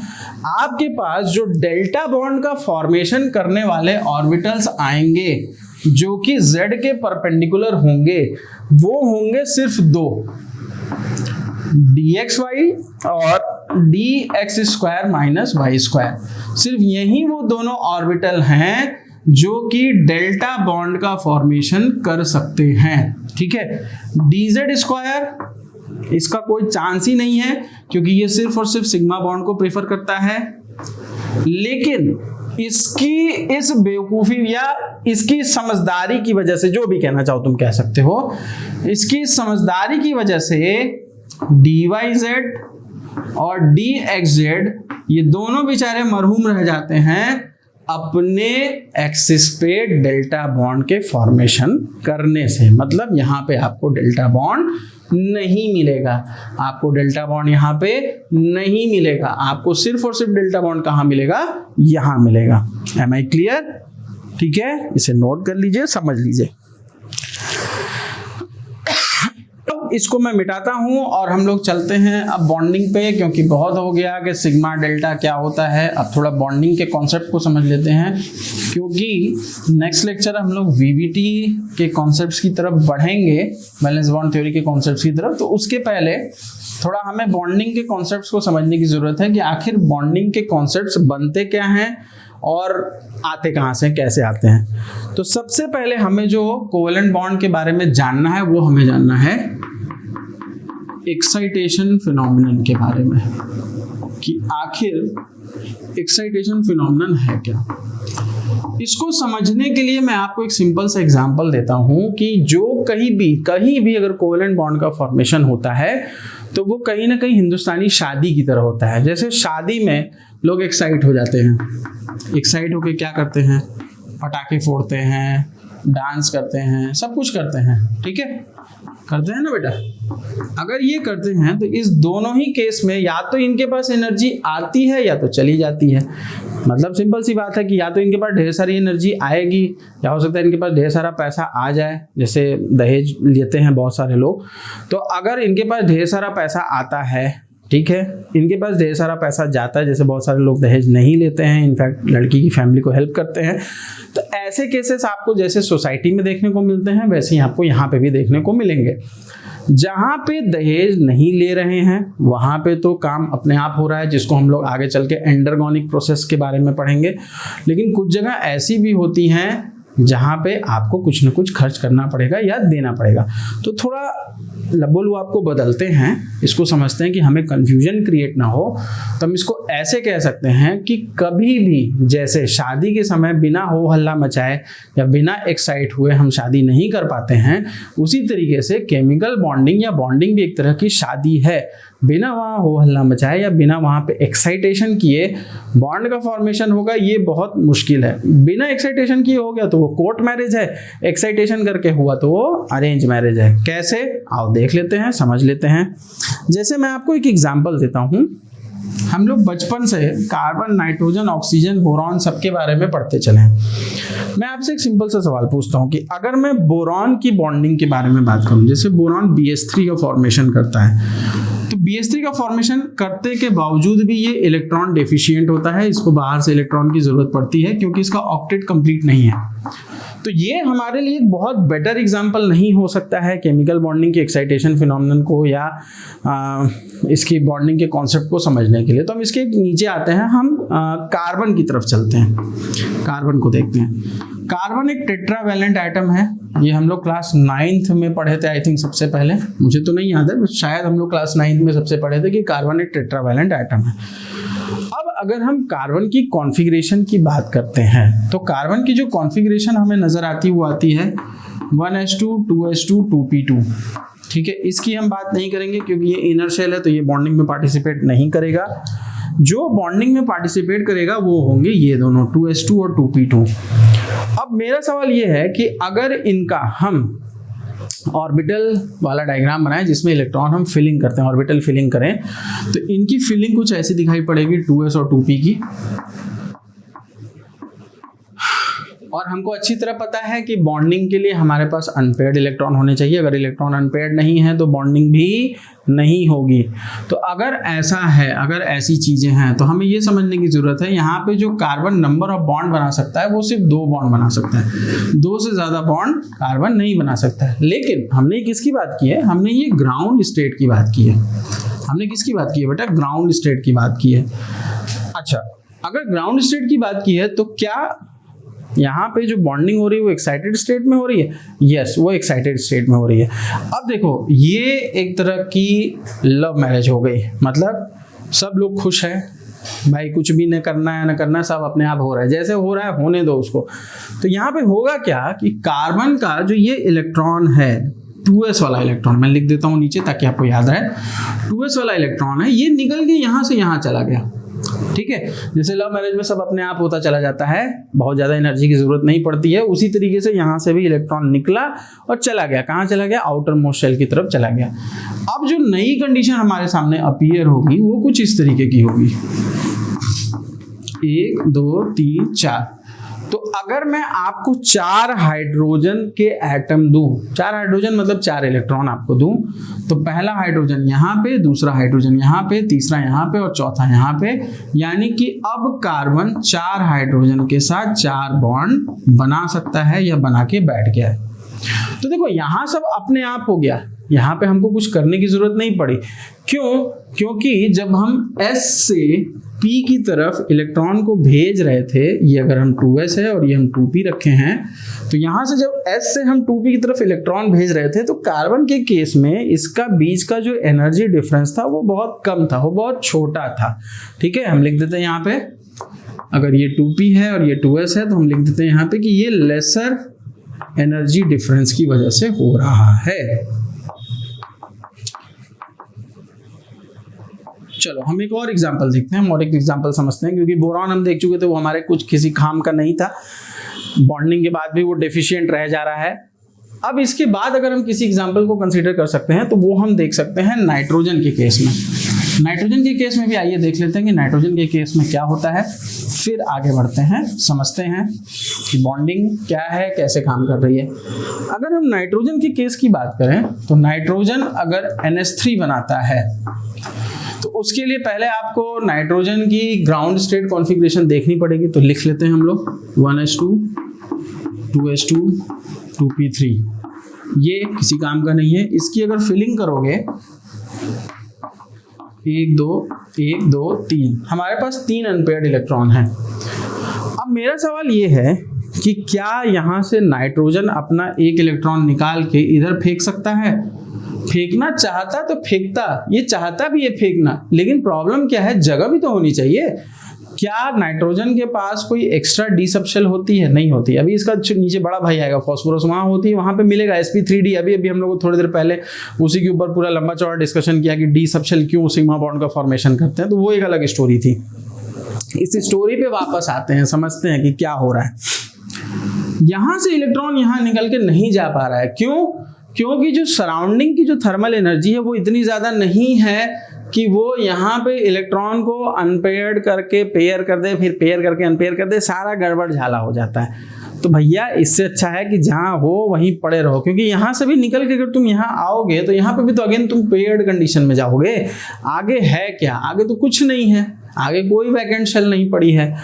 आपके पास जो डेल्टा बॉन्ड का फॉर्मेशन करने वाले ऑर्बिटल्स आएंगे जो कि Z के परपेंडिकुलर होंगे, वो होंगे सिर्फ दो, dxy और dx² माइनस y²। सिर्फ यही वो दोनों ऑर्बिटल हैं जो कि डेल्टा बॉन्ड का फॉर्मेशन कर सकते हैं। ठीक है, dz², इसका कोई चांस ही नहीं है क्योंकि ये सिर्फ और सिर्फ सिग्मा बॉन्ड को प्रेफर करता है। लेकिन इसकी इस बेवकूफी या इसकी समझदारी की वजह से, जो भी कहना चाहो तुम कह सकते हो, इसकी समझदारी की वजह से dyz और dxz ये दोनों बेचारे मरहूम रह जाते हैं अपने एक्सिस पे डेल्टा बॉन्ड के फॉर्मेशन करने से। मतलब यहाँ पे आपको डेल्टा बॉन्ड नहीं मिलेगा, आपको डेल्टा बॉन्ड यहाँ पे नहीं मिलेगा, आपको सिर्फ और सिर्फ डेल्टा बॉन्ड कहाँ मिलेगा, यहाँ मिलेगा। Am I clear? ठीक है, इसे नोट कर लीजिए, समझ लीजिए। इसको मैं मिटाता हूं और हम लोग चलते हैं अब बॉन्डिंग पे, क्योंकि बहुत हो गया कि सिग्मा डेल्टा क्या होता है। अब थोड़ा बॉन्डिंग के कॉन्सेप्ट को समझ लेते हैं, क्योंकि नेक्स्ट लेक्चर हम लोग वीवीटी के कॉन्सेप्ट्स की तरफ बढ़ेंगे, वैलेंस बॉन्ड थ्योरी के कॉन्सेप्ट्स की तरफ। तो उसके पहले थोड़ा हमें बॉन्डिंग के कॉन्सेप्ट्स को समझने की जरूरत है कि आखिर बॉन्डिंग के कॉन्सेप्ट्स बनते क्या हैं और आते कहाँ से, कैसे आते हैं। तो सबसे पहले हमें जो कोवेलेंट बॉन्ड के बारे में जानना है वो हमें जानना है एक्साइटेशन फिनोमेनन के बारे में, कि आखिर एक्साइटेशन फिनोमेनन है क्या। इसको समझने के लिए मैं आपको एक सिंपल सा एग्जांपल देता हूं कि जो कहीं भी अगर कोवेलेंट बॉन्ड का फॉर्मेशन होता है तो वो कहीं ना कहीं हिंदुस्तानी शादी की तरह होता है। जैसे शादी में लोग एक्साइट हो जाते हैं, एक्साइट होके क्या करते हैं, पटाखे फोड़ते हैं, डांस करते हैं, सब कुछ करते हैं। ठीक है, करते हैं ना बेटा। अगर ये करते हैं तो इस दोनों ही केस में या तो इनके पास एनर्जी आती है या तो चली जाती है। मतलब सिंपल सी बात है कि या तो इनके पास ढेर सारी एनर्जी आएगी या हो सकता है इनके पास ढेर सारा पैसा आ जाए, जैसे दहेज लेते हैं बहुत सारे लोग। तो अगर इनके पास ढेर सारा पैसा आता है, ठीक है, इनके पास ढेर सारा पैसा जाता है, जैसे बहुत सारे लोग दहेज नहीं लेते हैं, इनफैक्ट लड़की की फैमिली को हेल्प करते हैं, तो ऐसे केसेस आपको जैसे सोसाइटी में देखने को मिलते हैं वैसे ही आपको यहाँ पे भी देखने को मिलेंगे। जहाँ पे दहेज नहीं ले रहे हैं वहाँ पे तो काम अपने आप हो रहा है, जिसको हम लोग आगे चल के एंडरगोनिक प्रोसेस के बारे में पढ़ेंगे। लेकिन कुछ जगह ऐसी भी होती हैं जहाँ पे आपको कुछ न कुछ खर्च करना पड़ेगा या देना पड़ेगा। तो थोड़ा लबोलू आपको बदलते हैं, इसको समझते हैं कि हमें कंफ्यूजन क्रिएट ना हो। तो हम इसको ऐसे कह सकते हैं कि कभी भी जैसे शादी के समय बिना हो हल्ला मचाए या बिना एक्साइट हुए हम शादी नहीं कर पाते हैं, उसी तरीके से केमिकल बॉन्डिंग या बॉन्डिंग भी एक तरह की शादी है। बिना वहाँ हो हल्ला मचाए या बिना वहाँ पे एक्साइटेशन किए बॉन्ड का फॉर्मेशन होगा, ये बहुत मुश्किल है। बिना एक्साइटेशन किए हो गया तो वो कोर्ट मैरिज है, एक्साइटेशन करके हुआ तो वो अरेंज मैरिज है। कैसे, आओ देख लेते हैं, समझ लेते हैं। जैसे मैं आपको एक एग्जांपल देता हूँ। हम लोग बचपन से कार्बन, नाइट्रोजन, ऑक्सीजन, बोरॉन सबके बारे में पढ़ते चले हैं। मैं आपसे एक सिंपल सा सवाल पूछता हूँ कि अगर मैं बोरॉन की बॉन्डिंग के बारे में बात करूँ, जैसे बोरॉन BH3 का फॉर्मेशन करता है, तो BH3 का फॉर्मेशन करते के बावजूद भी ये इलेक्ट्रॉन डेफिशिएंट होता है, इसको बाहर से इलेक्ट्रॉन की जरूरत पड़ती है क्योंकि इसका ऑक्टेट कंप्लीट नहीं है। तो ये हमारे लिए एक बहुत बेटर एग्जांपल नहीं हो सकता है केमिकल बॉन्डिंग के एक्साइटेशन फिनोमेनन को या इसकी बॉन्डिंग के कॉन्सेप्ट को समझने के लिए। तो हम इसके नीचे आते हैं, हम कार्बन की तरफ चलते हैं, कार्बन को देखते हैं। कार्बन एक टेट्रावैलेंट एटम है, ये हम लोग क्लास 9th में पढ़े थे आई थिंक सबसे पहले, मुझे तो नहीं याद है, शायद हम लोग क्लास 9th में सबसे पढ़े थे कि कार्बन एक टेट्रावैलेंट एटम है। अब अगर हम कार्बन की कॉन्फ़िगरेशन की बात करते हैं तो कार्बन की जो कॉन्फ़िगरेशन हमें नज़र आती है वो आती है 1s2 2s2 2p2। ठीक है, इसकी हम बात नहीं करेंगे क्योंकि ये इनर शेल है तो ये बॉन्डिंग में पार्टिसिपेट नहीं करेगा। जो बॉन्डिंग में पार्टिसिपेट करेगा वो होंगे ये दोनों 2s2 और 2p2। अब मेरा सवाल ये है कि अगर इनका हम ऑर्बिटल वाला डायग्राम बनाएं जिसमें इलेक्ट्रॉन हम फिलिंग करते हैं, ऑर्बिटल फिलिंग करें, तो इनकी फिलिंग कुछ ऐसी दिखाई पड़ेगी 2s और 2p की। और हमको अच्छी तरह पता है कि बॉन्डिंग के लिए हमारे पास अनपेयर्ड इलेक्ट्रॉन होने चाहिए, अगर इलेक्ट्रॉन अनपेयर्ड नहीं है तो बॉन्डिंग भी नहीं होगी। तो अगर ऐसा है, अगर ऐसी चीजें हैं तो हमें ये समझने की जरूरत है यहाँ पे जो कार्बन नंबर ऑफ बॉन्ड बना सकता है वो सिर्फ 2 बॉन्ड बना सकता है, 2 से ज्यादा बॉन्ड कार्बन नहीं बना सकता है। लेकिन हमने किसकी बात की है, हमने ये ग्राउंड स्टेट की बात की है। हमने किसकी बात की है बेटा, ग्राउंड स्टेट की बात की है। अच्छा, अगर ग्राउंड स्टेट की बात की है तो क्या यहाँ पे जो बॉन्डिंग हो रही है वो एक्साइटेड स्टेट में हो रही है? यस, वो एक्साइटेड स्टेट में हो रही है। अब देखो, ये एक तरह की लव मैरिज हो गई, मतलब सब लोग खुश हैं भाई, कुछ भी न करना है न करना है, सब अपने आप हो रहा है, जैसे हो रहा है होने दो उसको। तो यहाँ पे होगा क्या कि कार्बन का जो ये इलेक्ट्रॉन है 2s वाला इलेक्ट्रॉन, मैं लिख देता हूँ नीचे ताकि आपको याद रहे, 2s वाला इलेक्ट्रॉन है, ये निकल के यहाँ से यहाँ चला गया। ठीक है, जैसे लव मैरिज में सब अपने आप होता चला जाता है, बहुत ज़्यादा एनर्जी की जरूरत नहीं पड़ती है, उसी तरीके से यहाँ से भी इलेक्ट्रॉन निकला और चला गया। कहाँ चला गया? आउटर मोस्ट शेल की तरफ चला गया। अब जो नई कंडीशन हमारे सामने अपीयर होगी वो कुछ इस तरीके की होगी, 1 2 3 4। तो अगर मैं आपको 4 हाइड्रोजन के एटम दूं, 4 हाइड्रोजन मतलब 4 इलेक्ट्रॉन आपको दूं, तो पहला हाइड्रोजन यहाँ पे, दूसरा हाइड्रोजन यहाँ पे, तीसरा यहाँ पे और चौथा यहाँ पे, यानी कि अब कार्बन 4 हाइड्रोजन के साथ 4 बॉन्ड बना सकता है या बना के बैठ गया है। तो देखो यहाँ सब अपने आप हो गया, यहाँ पे हमको कुछ करने की जरूरत नहीं पड़ी। क्यों? क्योंकि जब हम S से P की तरफ इलेक्ट्रॉन को भेज रहे थे, ये अगर हम 2s है और ये हम 2p रखे हैं, तो यहाँ से जब S से हम 2p की तरफ इलेक्ट्रॉन भेज रहे थे तो कार्बन के केस में इसका बीच का जो एनर्जी डिफरेंस था वो बहुत कम था, वो बहुत छोटा था। ठीक है, हम लिख देते हैं यहाँ पे, अगर ये 2p है और ये 2s है तो हम लिख देते हैं यहाँ पे कि ये लेसर एनर्जी डिफरेंस की वजह से हो रहा है। चलो हम एक और एग्जांपल देखते हैं, हम और एक एग्जांपल समझते हैं, क्योंकि बोरॉन हम देख चुके थे, वो हमारे कुछ किसी काम का नहीं था, बॉन्डिंग के बाद भी वो डेफिशिएंट रह जा रहा है। अब इसके बाद अगर हम किसी एग्जांपल को कंसीडर कर सकते हैं तो वो हम देख सकते हैं नाइट्रोजन के केस में। नाइट्रोजन के केस में भी आइए देख लेते हैं कि नाइट्रोजन के केस में क्या होता है, फिर आगे बढ़ते हैं, समझते हैं कि बॉन्डिंग क्या है, कैसे काम कर रही है। अगर हम नाइट्रोजन के केस की बात करें तो नाइट्रोजन अगर NH3 बनाता है तो उसके लिए पहले आपको नाइट्रोजन की ग्राउंड स्टेट कॉन्फ़िगरेशन देखनी पड़ेगी। तो लिख लेते हैं हम लोग 1s2 2s2 2p3, ये किसी काम का नहीं है। इसकी अगर फिलिंग करोगे 1 2 1 2 3, हमारे पास 3 अनपेयर्ड इलेक्ट्रॉन हैं। अब मेरा सवाल ये है कि क्या यहाँ से नाइट्रोजन अपना एक इलेक्ट्रॉन निकाल के इधर फेंक सकता है? फेंकना चाहता तो फेंकता, ये चाहता भी है फेंकना, लेकिन प्रॉब्लम क्या है, जगह भी तो होनी चाहिए। क्या नाइट्रोजन के पास कोई एक्स्ट्रा डी सबशेल होती है? नहीं होती। अभी इसका नीचे बड़ा भाई आएगा फॉस्फोरस, वहाँ होती है, वहाँ पे मिलेगा sp3d। अभी हम लोग थोड़ी देर पहले उसी के ऊपर पूरा लंबा चौड़ा डिस्कशन किया कि डी सबशेल क्यों सिग्मा बॉन्ड का फॉर्मेशन करते हैं, तो वो एक अलग स्टोरी थी। इस स्टोरी पे वापस आते हैं, समझते हैं कि क्या हो रहा है। यहाँ से इलेक्ट्रॉन यहाँ निकल के नहीं जा पा रहा है, क्यों? क्योंकि जो सराउंडिंग की जो थर्मल एनर्जी है वो इतनी ज़्यादा नहीं है कि वो यहाँ पे इलेक्ट्रॉन को अनपेयर्ड करके पेयर कर दे, फिर पेयर करके अनपेयर कर दे, सारा गड़बड़ झाला हो जाता है। तो भैया इससे अच्छा है कि जहाँ हो वहीं पड़े रहो, क्योंकि यहाँ से भी निकल के अगर तुम यहाँ आओगे तो यहाँ पे भी तो अगेन तुम पेयर्ड कंडीशन में जाओगे। आगे है क्या? आगे तो कुछ नहीं है, आगे कोई वैकेंट शेल नहीं पड़ी है।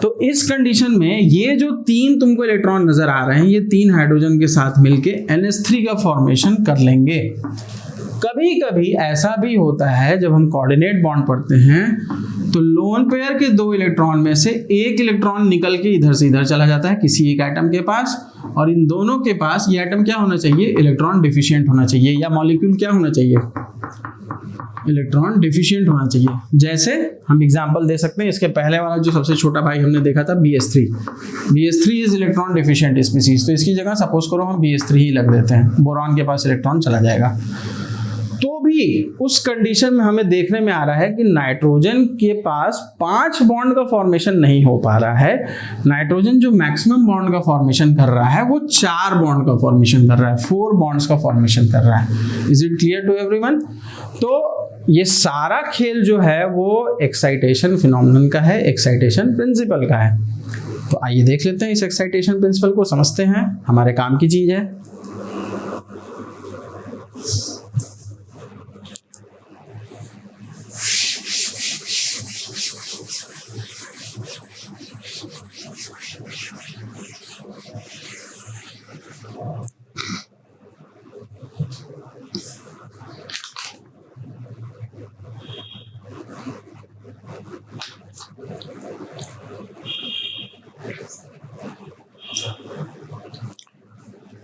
तो इस कंडीशन में ये जो 3 तुमको इलेक्ट्रॉन नजर आ रहे हैं, ये 3 हाइड्रोजन के साथ मिलके NH3 का फॉर्मेशन कर लेंगे। कभी कभी ऐसा भी होता है जब हम कोऑर्डिनेट बॉन्ड पढ़ते हैं तो लोन पेयर के 2 इलेक्ट्रॉन में से एक इलेक्ट्रॉन निकल के इधर से इधर चला जाता है किसी एक एटम के पास, और इन दोनों के पास ये एटम क्या होना चाहिए, इलेक्ट्रॉन डिफिशिएंट होना चाहिए, या मॉलिक्यूल क्या होना चाहिए, इलेक्ट्रॉन डिफिशिएंट होना चाहिए। जैसे हम एग्जांपल दे सकते हैं, इसके पहले वाला जो सबसे छोटा भाई हमने देखा था BS3 is electron deficient species, तो इसकी जगह सपोज करो हम BS3 ही लग देते हैं, बोरॉन के पास इलेक्ट्रॉन चला जाएगा। तो भी उस कंडीशन में हमें देखने में आ रहा है कि नाइट्रोजन के पास 5 बॉन्ड का फॉर्मेशन नहीं हो पा रहा है। नाइट्रोजन जो मैक्सिमम बॉन्ड का फॉर्मेशन कर रहा है वो 4 बॉन्ड का फॉर्मेशन कर रहा है, 4 बॉन्ड्स का फॉर्मेशन कर रहा है। Is it clear to everyone? तो ये सारा खेल जो है वो एक्साइटेशन फिनोमेनन का है, एक्साइटेशन प्रिंसिपल का है। तो आइए देख लेते हैं इस एक्साइटेशन प्रिंसिपल को, समझते हैं, हमारे काम की चीज है।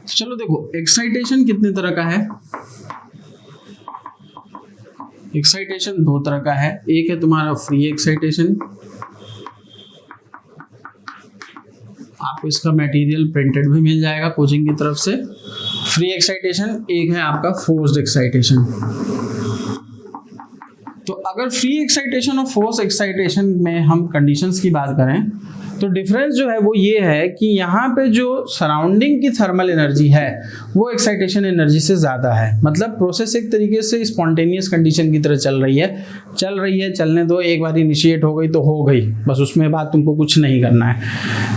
चलो देखो, एक्साइटेशन कितने तरह का है? एक्साइटेशन 2 तरह का है। एक है तुम्हारा फ्री एक्साइटेशन, आपको इसका मटेरियल प्रिंटेड भी मिल जाएगा कोचिंग की तरफ से। Free excitation. एक है आपका फोर्स्ड एक्साइटेशन। तो अगर फ्री एक्साइटेशन और फोर्स एक्साइटेशन में हम कंडीशंस की बात करें तो डिफरेंस जो है वो ये है कि यहाँ पे जो सराउंडिंग की थर्मल एनर्जी है वो एक्साइटेशन एनर्जी से ज़्यादा है। मतलब प्रोसेस एक तरीके से स्पॉन्टेनियस कंडीशन की तरह चल रही है, चलने दो, एक बार इनिशिएट हो गई तो हो गई, बस उसमें बाद तुमको कुछ नहीं करना है।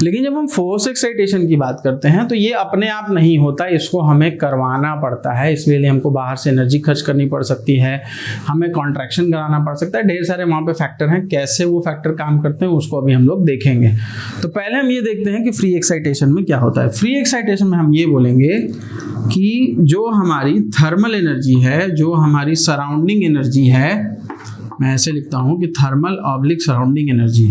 लेकिन जब हम फोर्स एक्साइटेशन की बात करते हैं तो ये अपने आप नहीं होता, इसको हमें करवाना पड़ता है। इसके लिए हमको बाहर से एनर्जी खर्च करनी पड़ सकती है, हमें कॉन्ट्रैक्शन कराना पड़ सकता है, ढेर सारे वहाँ पे फैक्टर हैं। कैसे वो फैक्टर काम करते हैं उसको अभी हम लोग देखेंगे। तो पहले हम ये देखते हैं कि फ्री एक्साइटेशन में क्या होता है। फ्री एक्साइटेशन में हम ये बोलेंगे कि जो हमारी थर्मल एनर्जी है, जो हमारी सराउंडिंग एनर्जी है, मैं ऐसे लिखता हूं कि थर्मल ऑब्लिक सराउंडिंग एनर्जी,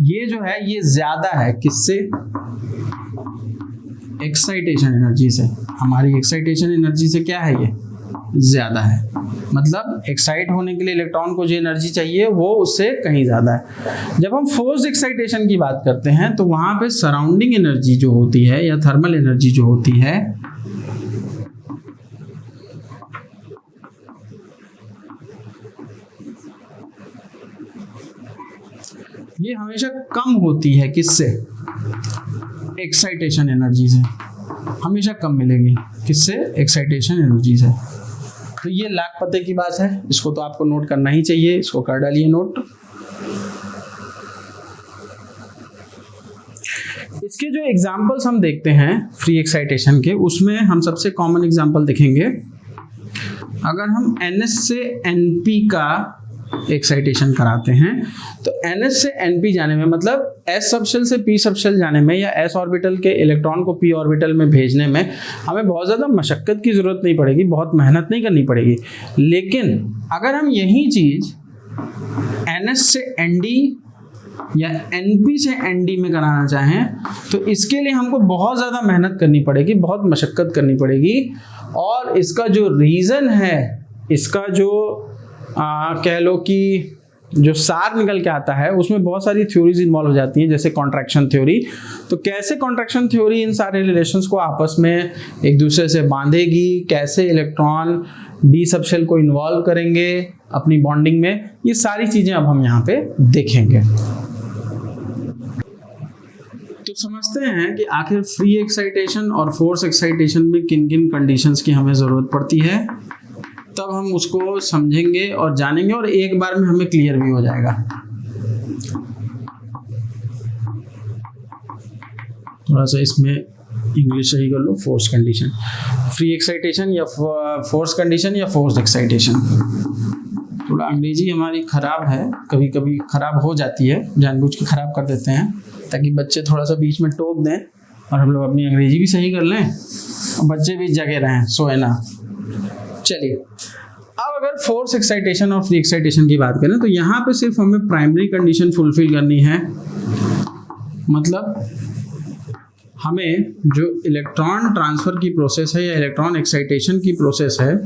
ये जो है ये ज्यादा है किससे? एक्साइटेशन एनर्जी से। हमारी एक्साइटेशन एनर्जी से क्या है, ये ज्यादा है। मतलब एक्साइट होने के लिए इलेक्ट्रॉन को जो एनर्जी चाहिए वो उससे कहीं ज्यादा है। जब हम फोर्स्ड एक्साइटेशन की बात करते हैं तो वहां पे सराउंडिंग एनर्जी जो होती है या थर्मल एनर्जी जो होती है ये हमेशा कम होती है। किससे? एक्साइटेशन एनर्जी से हमेशा कम मिलेगी। किससे? एक्साइटेशन एनर्जी से। तो ये लाख पते की बात है, इसको तो आपको नोट करना ही चाहिए, इसको कर डालिए नोट। इसके जो एग्जांपल्स हम देखते हैं फ्री एक्साइटेशन के, उसमें हम सबसे कॉमन एग्जांपल देखेंगे। अगर हम NH से NP का एक्साइटेशन कराते हैं तो NH से NP जाने में, मतलब S सबशेल से P सबशेल जाने में या S ऑर्बिटल के इलेक्ट्रॉन को P ऑर्बिटल में भेजने में हमें बहुत ज़्यादा मशक्क़त की ज़रूरत नहीं पड़ेगी, बहुत मेहनत नहीं करनी पड़ेगी। लेकिन अगर हम यही चीज़ NH से ND या NP से ND में कराना चाहें तो इसके लिए हमको बहुत ज़्यादा मेहनत करनी पड़ेगी, बहुत मशक्क़त करनी पड़ेगी। और इसका जो रीज़न है, इसका जो कह लो कि जो सार निकल के आता है उसमें बहुत सारी थ्योरीज इन्वॉल्व हो जाती हैं, जैसे कॉन्ट्रैक्शन थ्योरी। तो कैसे कॉन्ट्रैक्शन थ्योरी इन सारे रिलेशंस को आपस में एक दूसरे से बांधेगी, कैसे इलेक्ट्रॉन डी सबशेल को इन्वॉल्व करेंगे अपनी बॉन्डिंग में, ये सारी चीज़ें अब हम यहाँ पे देखेंगे। तो समझते हैं कि आखिर फ्री एक्साइटेशन और फोर्स एक्साइटेशन में किन किन कंडीशंस की हमें ज़रूरत पड़ती है, तब हम उसको समझेंगे और जानेंगे और एक बार में हमें क्लियर भी हो जाएगा। थोड़ा सा इसमें इंग्लिश सही कर लो, फोर्स कंडीशन, फ्री एक्साइटेशन या फोर्स कंडीशन या फोर्स एक्साइटेशन। थोड़ा अंग्रेजी हमारी खराब है, कभी कभी खराब हो जाती है, जानबूझ के खराब कर देते हैं ताकि बच्चे थोड़ा सा बीच में टोक दें और हम लोग अपनी अंग्रेजी भी सही कर लें और बच्चे भी जगे रहें, सोए ना। चलिए, अब अगर फोर्स एक्साइटेशन और फ्री एक्साइटेशन की बात करें तो यहाँ पे सिर्फ हमें प्राइमरी कंडीशन फुलफिल करनी है। मतलब हमें जो इलेक्ट्रॉन ट्रांसफर की प्रोसेस है या इलेक्ट्रॉन एक्साइटेशन की प्रोसेस है,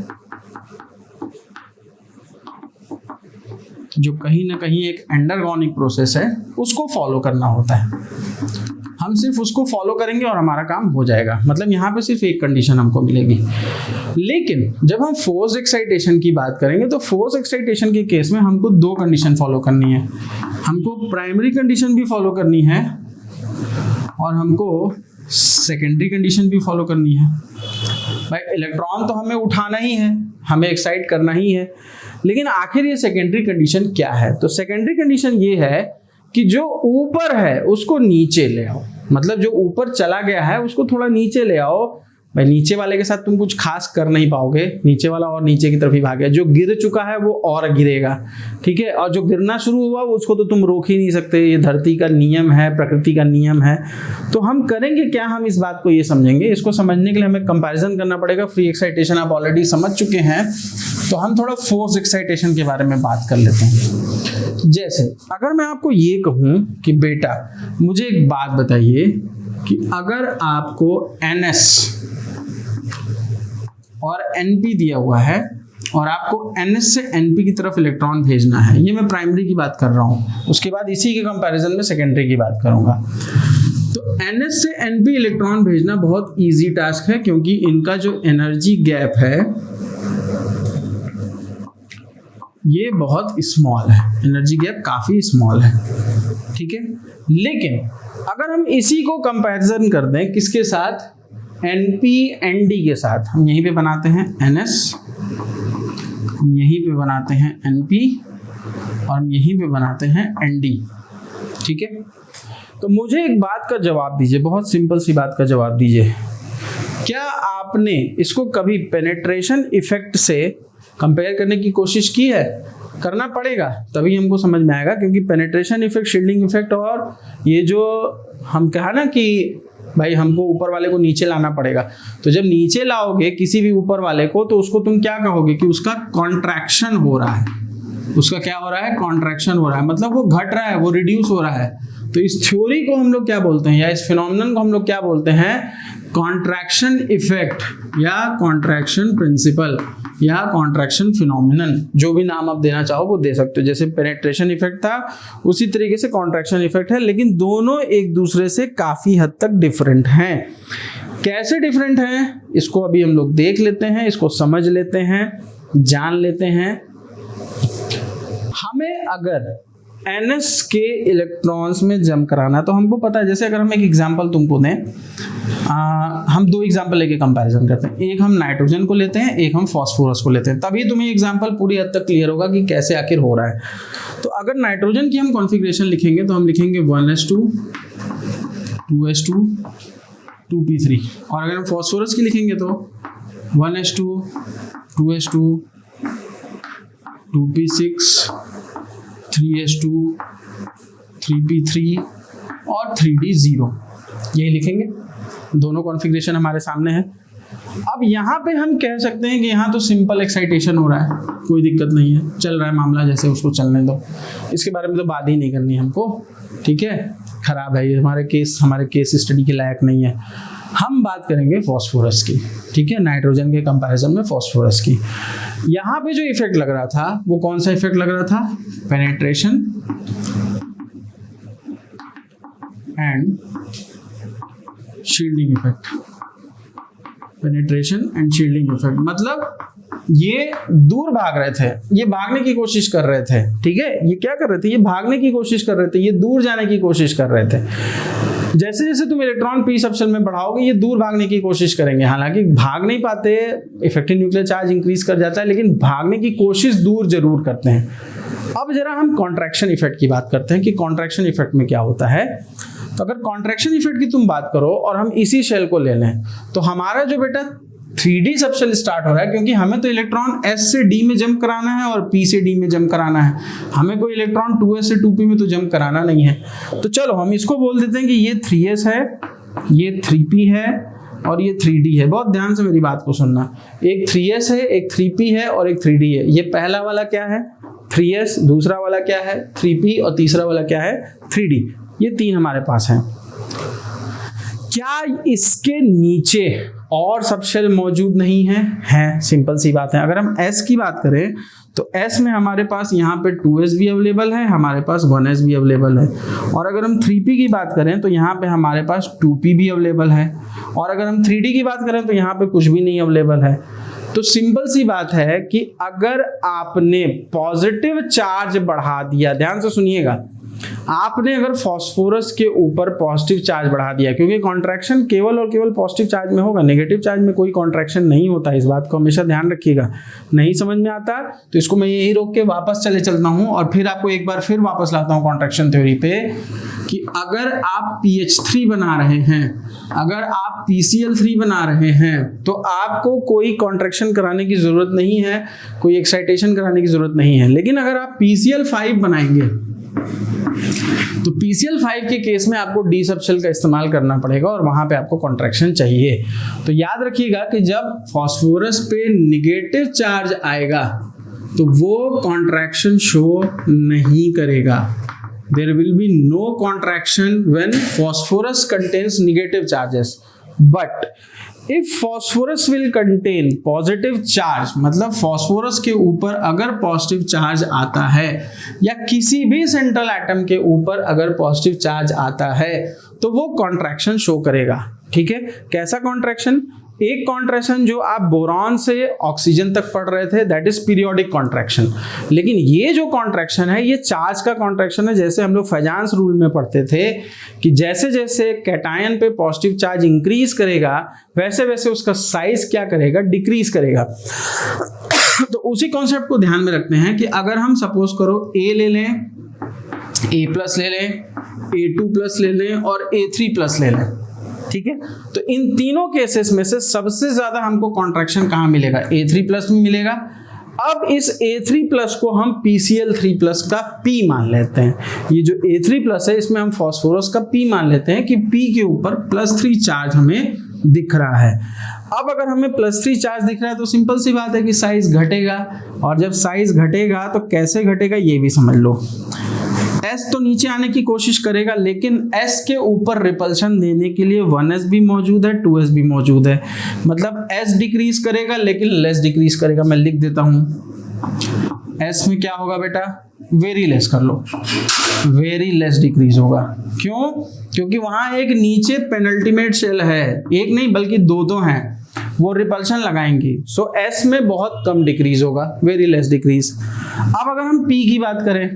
जो कहीं ना कहीं एक एंडरगोनिक प्रोसेस है, उसको फॉलो करना होता है। हम सिर्फ उसको फॉलो करेंगे और हमारा काम हो जाएगा। मतलब यहाँ पे सिर्फ एक कंडीशन हमको मिलेगी। लेकिन जब हम फोर्स एक्साइटेशन की बात करेंगे तो फोर्स एक्साइटेशन के केस में हमको दो कंडीशन फॉलो करनी है। हमको प्राइमरी कंडीशन भी फॉलो करनी है और हमको सेकेंडरी कंडीशन भी फॉलो करनी है। भाई इलेक्ट्रॉन तो हमें उठाना ही है, हमें एक्साइट करना ही है, लेकिन आखिर ये सेकेंडरी कंडीशन क्या है? तो सेकेंडरी कंडीशन ये है कि जो ऊपर है उसको नीचे ले आओ। मतलब जो ऊपर चला गया है उसको थोड़ा नीचे ले आओ। भाई नीचे वाले के साथ तुम कुछ खास कर नहीं पाओगे, नीचे वाला और नीचे की तरफ ही भागेगा। जो गिर चुका है वो और गिरेगा, ठीक है। और जो गिरना शुरू हुआ उसको तो तुम रोक ही नहीं सकते, ये धरती का नियम है, प्रकृति का नियम है। तो हम करेंगे क्या, हम इस बात को ये समझेंगे। इसको समझने के लिए हमें कंपैरिजन करना पड़ेगा। फ्री एक्साइटेशन आप ऑलरेडी समझ चुके हैं, तो हम थोड़ा फोर्स एक्साइटेशन के बारे में बात कर लेते हैं। जैसे अगर मैं आपको ये कहूँ कि बेटा मुझे एक बात बताइए कि अगर आपको NS और NP दिया हुआ है और आपको NS से NP की तरफ इलेक्ट्रॉन भेजना है, ये मैं प्राइमरी की बात कर रहा हूँ, उसके बाद इसी के कंपैरिजन में सेकेंडरी की बात करूँगा। तो NS से NP इलेक्ट्रॉन भेजना बहुत इजी टास्क है, क्योंकि इनका जो एनर्जी गैप है ये बहुत स्मॉल है, एनर्जी गैप काफ़ी स्मॉल है, ठीक है। लेकिन अगर हम इसी को कंपैरिजन कर दें किसके साथ, NP ND के साथ, हम यहीं पे बनाते हैं NS, हम यहीं पे बनाते हैं NP और हम यहीं पे बनाते हैं ND, ठीक है। तो मुझे एक बात का जवाब दीजिए, बहुत सिंपल सी बात का जवाब दीजिए। क्या आपने इसको कभी पेनेट्रेशन इफेक्ट से कंपेयर करने की कोशिश की है? करना पड़ेगा तभी हमको समझ में आएगा, क्योंकि पेनेट्रेशन इफेक्ट, शील्डिंग इफेक्ट और ये जो हम कहा ना कि भाई हमको ऊपर वाले को नीचे लाना पड़ेगा, तो जब नीचे लाओगे किसी भी ऊपर वाले को तो उसको तुम क्या कहोगे कि उसका कॉन्ट्रैक्शन हो रहा है। उसका क्या हो रहा है? कॉन्ट्रैक्शन हो रहा है, मतलब वो घट रहा है, वो रिड्यूस हो रहा है। तो इस थ्योरी को हम लोग क्या बोलते हैं, या इस फिनोमेनन को हम लोग क्या बोलते हैं? कॉन्ट्रैक्शन इफेक्ट या कॉन्ट्रैक्शन प्रिंसिपल या कॉन्ट्रैक्शन फिनोमेनन, जो भी नाम आप देना चाहो वो दे सकते हो। जैसे पेनेट्रेशन इफेक्ट था उसी तरीके से कॉन्ट्रैक्शन इफेक्ट है, लेकिन दोनों एक दूसरे से काफी हद तक डिफरेंट हैं। कैसे डिफरेंट हैं इसको अभी हम लोग देख लेते हैं, इसको समझ लेते हैं, जान लेते हैं। हमें अगर NS के इलेक्ट्रॉन्स में जम कराना तो हमको पता है, जैसे अगर हम एक एग्जांपल तुमको दें, हम दो एग्जांपल लेके कंपैरिजन करते हैं। एक हम नाइट्रोजन को लेते हैं, एक हम फास्फोरस को लेते हैं, तभी तुम्हें एग्जांपल पूरी हद तक क्लियर होगा कि कैसे आखिर हो रहा है। तो अगर नाइट्रोजन की हम कॉन्फ़िगरेशन लिखेंगे तो हम लिखेंगे 1s2 2s2 2p3, और अगर हम फास्फोरस की लिखेंगे तो 1s2 2s2 2p6 3s2 3p3 और 3d0, यही लिखेंगे। दोनों कॉन्फ़िगरेशन हमारे सामने है। अब यहाँ पे हम कह सकते हैं कि यहाँ तो सिंपल एक्साइटेशन हो रहा है, कोई दिक्कत नहीं है, चल रहा है मामला, जैसे उसको चलने दो, इसके बारे में तो बात ही नहीं करनी हमको, ठीक है। खराब है ये, हमारे केस स्टडी के लायक नहीं है। हम बात करेंगे फॉस्फोरस की, ठीक है, नाइट्रोजन के कंपैरिजन में फॉस्फोरस की। यहाँ पे जो इफेक्ट लग रहा था वो कौन सा इफेक्ट लग रहा था? Penetration and shielding effect. Penetration and shielding effect मतलब ये दूर भाग रहे थे, ये भागने की कोशिश कर रहे थे, ठीक है। ये क्या कर रहे थे? ये भागने की कोशिश कर रहे थे, ये दूर जाने की कोशिश कर रहे थे। जैसे जैसे तुम इलेक्ट्रॉन पी सबशेल में बढ़ाओगे ये दूर भागने की कोशिश करेंगे, हालांकि भाग नहीं पाते, इफेक्टिव न्यूक्लियर चार्ज इंक्रीज कर जाता है, लेकिन भागने की कोशिश दूर जरूर करते हैं। अब जरा हम कॉन्ट्रैक्शन इफेक्ट की बात करते हैं कि कॉन्ट्रैक्शन इफेक्ट में क्या होता है। तो अगर कॉन्ट्रैक्शन इफेक्ट की तुम बात करो और हम इसी शेल को ले लें तो हमारा जो बेटा 3D सबशेल स्टार्ट हो रहा है, क्योंकि हमें तो इलेक्ट्रॉन S से D में जंप कराना है और P से D में जंप कराना है, हमें कोई इलेक्ट्रॉन 2S से 2P में तो जंप कराना नहीं है। तो चलो हम इसको बोल देते हैं कि ये 3S है, ये 3P है और ये 3D है। बहुत ध्यान से मेरी बात को सुनना, एक 3S है, एक 3P है और एक 3D है। ये पहला वाला क्या है 3S, दूसरा वाला क्या है 3P और तीसरा वाला क्या है 3D। ये तीन हमारे पास है। क्या इसके नीचे और सबशेल मौजूद नहीं है? है, सिंपल सी बात है। अगर हम S की बात करें तो S में हमारे पास यहाँ पे 2S भी अवेलेबल है, हमारे पास 1S भी अवेलेबल है। और अगर हम 3P की बात करें तो यहाँ पे हमारे पास 2P भी अवेलेबल है। और अगर हम 3D की बात करें तो यहाँ पे कुछ भी नहीं अवेलेबल है। तो सिंपल सी बात है कि अगर आपने पॉजिटिव चार्ज बढ़ा दिया, ध्यान से सुनिएगा, आपने अगर फास्फोरस के ऊपर पॉजिटिव चार्ज बढ़ा दिया, क्योंकि कॉन्ट्रैक्शन केवल और केवल पॉजिटिव चार्ज में होगा, नेगेटिव चार्ज में कोई कॉन्ट्रैक्शन नहीं होता, इस बात को हमेशा ध्यान रखिएगा। नहीं समझ में आता तो इसको मैं यही रोक के वापस चलता हूं और फिर आपको एक बार फिर वापस लाता हूं कॉन्ट्रैक्शन थ्योरी पे कि अगर आप PH3 बना रहे हैं, अगर आप PCl3 बना रहे हैं तो आपको कोई कॉन्ट्रैक्शन कराने की जरूरत नहीं है, कोई एक्साइटेशन कराने की जरूरत नहीं है। लेकिन अगर आप PCl5 बनाएंगे तो PCl5 के केस में आपको D सबशेल का इस्तेमाल करना पड़ेगा और वहां पे आपको कॉन्ट्रैक्शन चाहिए। तो याद रखिएगा कि जब फास्फोरस पे निगेटिव चार्ज आएगा तो वो कॉन्ट्रैक्शन शो नहीं करेगा। There will be no contraction when phosphorus contains negative charges. But if phosphorus will contain positive charge, मतलब फास्फोरस के ऊपर अगर पॉजिटिव चार्ज आता है या किसी भी सेंट्रल एटम के ऊपर अगर पॉजिटिव चार्ज आता है तो वो कॉन्ट्रैक्शन शो करेगा। ठीक है, कैसा कॉन्ट्रैक्शन? एक कॉन्ट्रैक्शन जो आप बोरॉन से ऑक्सीजन तक पढ़ रहे थे, दैट इज पीरियोडिक कॉन्ट्रैक्शन। लेकिन ये जो कॉन्ट्रैक्शन है ये चार्ज का कॉन्ट्रैक्शन है। जैसे हम लोग फैजांस रूल में पढ़ते थे कि जैसे जैसे कैटायन पे पॉजिटिव चार्ज इंक्रीज करेगा वैसे वैसे उसका साइज क्या करेगा, डिक्रीज करेगा। तो उसी कॉन्सेप्ट को ध्यान में रखते हैं कि अगर हम सपोज करो A ले लें, A+ ले लें, A2+ ले लें और A3+ ले लें, ठीक है, तो इन तीनों केसेस में से सबसे ज्यादा हमको कॉन्ट्रैक्शन कहां मिलेगा? A3+ में मिलेगा। अब इस A3+ को हम PCl3+ का P मान लेते हैं। ये जो A3+ है इसमें हम फास्फोरस का P मान लेते हैं कि P के ऊपर +3 चार्ज हमें दिख रहा है। अब अगर हमें +3 चार्ज दिख रहा है तो सिंपल सी बात है कि साइज घटेगा, और जब साइज घटेगा तो कैसे घटेगा ये भी समझ लो। S तो नीचे आने की कोशिश करेगा, लेकिन S के ऊपर रिपल्शन देने के लिए 1S भी मौजूद है, 2S भी मौजूद है। मतलब S डिक्रीज करेगा लेकिन लेस डिक्रीज करेगा। मैं लिख देता हूं, S में क्या होगा बेटा? वेरी लेस कर लो, वेरी लेस डिक्रीज होगा। क्यों? क्योंकि वहां एक नीचे पेनल्टीमेट शेल है, एक नहीं बल्कि दो हैं, वो रिपल्शन लगाएंगी। सो S में बहुत कम डिक्रीज होगा, वेरी लेस डिक्रीज। अब अगर हम P की बात करें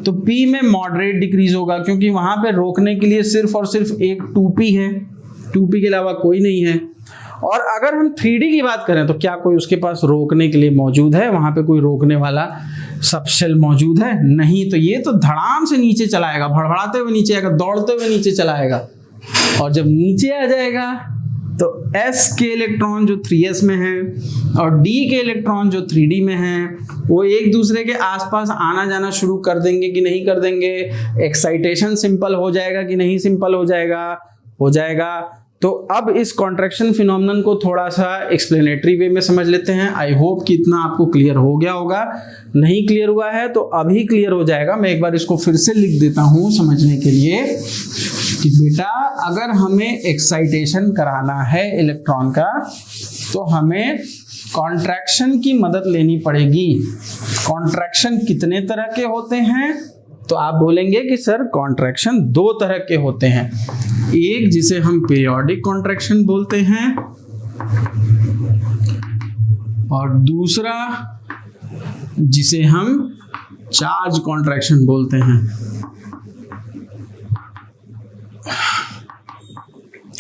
तो P में मॉडरेट डिक्रीज होगा, क्योंकि वहां पे रोकने के लिए सिर्फ और सिर्फ एक 2P है, 2P के अलावा कोई नहीं है। और अगर हम 3D की बात करें तो क्या कोई उसके पास रोकने के लिए मौजूद है? वहां पे कोई रोकने वाला सबशेल मौजूद है? नहीं। तो ये तो धड़ाम से नीचे चलाएगा, भड़भड़ाते हुए नीचे आएगा, दौड़ते हुए नीचे चलाएगा। और जब नीचे आ जाएगा तो S के इलेक्ट्रॉन जो 3S में है और D के इलेक्ट्रॉन जो 3D में है वो एक दूसरे के आसपास आना जाना शुरू कर देंगे कि नहीं कर देंगे? एक्साइटेशन सिंपल हो जाएगा कि नहीं सिंपल हो जाएगा? हो जाएगा। तो अब इस कॉन्ट्रैक्शन फिनोमेनन को थोड़ा सा एक्सप्लेनेटरी वे में समझ लेते हैं। आई होप कि इतना आपको क्लियर हो गया होगा। नहीं क्लियर हुआ है तो अभी क्लियर हो जाएगा। मैं एक बार इसको फिर से लिख देता हूं समझने के लिए कि बेटा अगर हमें एक्साइटेशन कराना है इलेक्ट्रॉन का तो हमें कॉन्ट्रैक्शन की मदद लेनी पड़ेगी। कॉन्ट्रैक्शन कितने तरह के होते हैं? तो आप बोलेंगे कि सर कॉन्ट्रैक्शन 2 तरह के होते हैं। एक जिसे हम पीरियोडिक कॉन्ट्रैक्शन बोलते हैं और दूसरा जिसे हम चार्ज कॉन्ट्रैक्शन बोलते हैं।